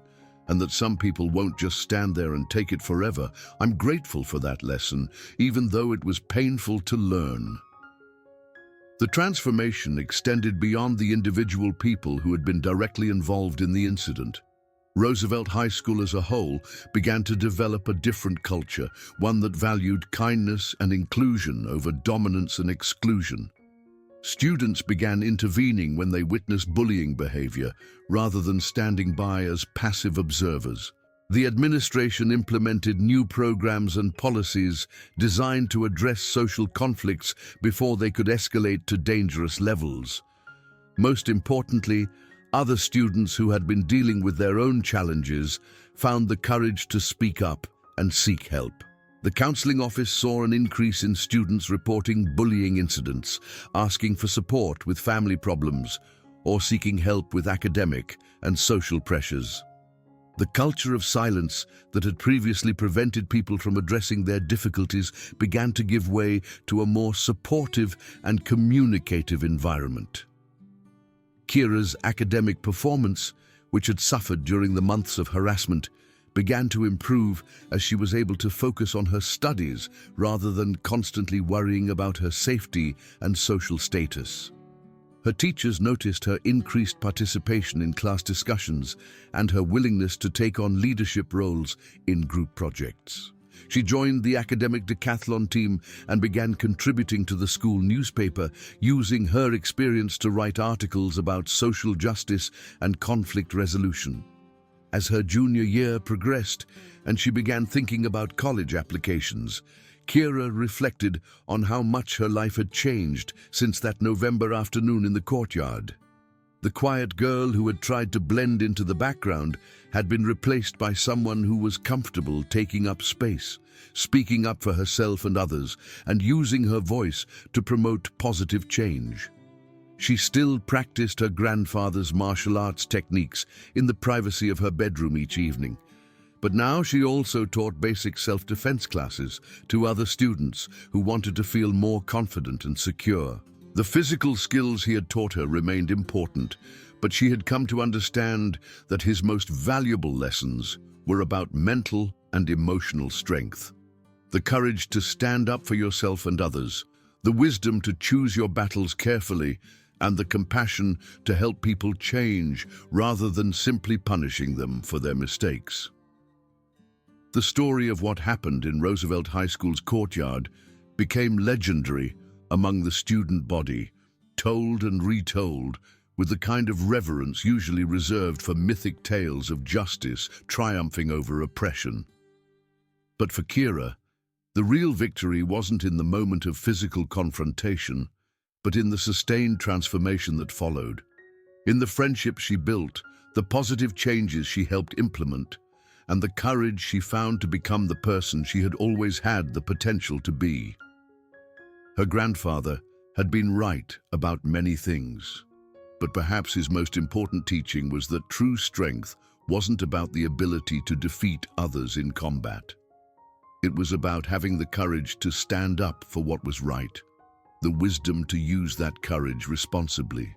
[SPEAKER 1] and that some people won't just stand there and take it forever. I'm grateful for that lesson, even though it was painful to learn." The transformation extended beyond the individual people who had been directly involved in the incident. Roosevelt High School as a whole began to develop a different culture, one that valued kindness and inclusion over dominance and exclusion. Students began intervening when they witnessed bullying behavior, rather than standing by as passive observers. The administration implemented new programs and policies designed to address social conflicts before they could escalate to dangerous levels. Most importantly, other students who had been dealing with their own challenges found the courage to speak up and seek help. The counseling office saw an increase in students reporting bullying incidents, asking for support with family problems, or seeking help with academic and social pressures. The culture of silence that had previously prevented people from addressing their difficulties began to give way to a more supportive and communicative environment. Kira's academic performance, which had suffered during the months of harassment, began to improve as she was able to focus on her studies rather than constantly worrying about her safety and social status. Her teachers noticed her increased participation in class discussions and her willingness to take on leadership roles in group projects. She joined the academic decathlon team and began contributing to the school newspaper, using her experience to write articles about social justice and conflict resolution. As her junior year progressed and she began thinking about college applications, Kira reflected on how much her life had changed since that November afternoon in the courtyard. The quiet girl who had tried to blend into the background had been replaced by someone who was comfortable taking up space, speaking up for herself and others, and using her voice to promote positive change. She still practiced her grandfather's martial arts techniques in the privacy of her bedroom each evening. But now she also taught basic self-defense classes to other students who wanted to feel more confident and secure. The physical skills he had taught her remained important, but she had come to understand that his most valuable lessons were about mental and emotional strength. The courage to stand up for yourself and others, the wisdom to choose your battles carefully, and the compassion to help people change rather than simply punishing them for their mistakes. The story of what happened in Roosevelt High School's courtyard became legendary among the student body, told and retold with the kind of reverence usually reserved for mythic tales of justice triumphing over oppression. But for Kira, the real victory wasn't in the moment of physical confrontation, but in the sustained transformation that followed. In the friendship she built, the positive changes she helped implement, and the courage she found to become the person she had always had the potential to be. Her grandfather had been right about many things, but perhaps his most important teaching was that true strength wasn't about the ability to defeat others in combat. It was about having the courage to stand up for what was right, the wisdom to use that courage responsibly,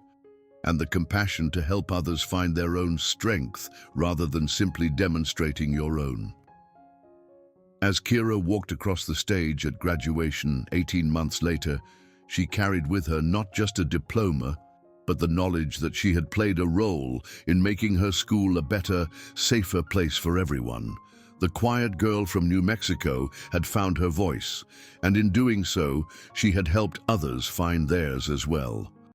[SPEAKER 1] and the compassion to help others find their own strength rather than simply demonstrating your own. As Kira walked across the stage at graduation 18 months later, she carried with her not just a diploma, but the knowledge that she had played a role in making her school a better, safer place for everyone. The quiet girl from New Mexico had found her voice, and in doing so, she had helped others find theirs as well.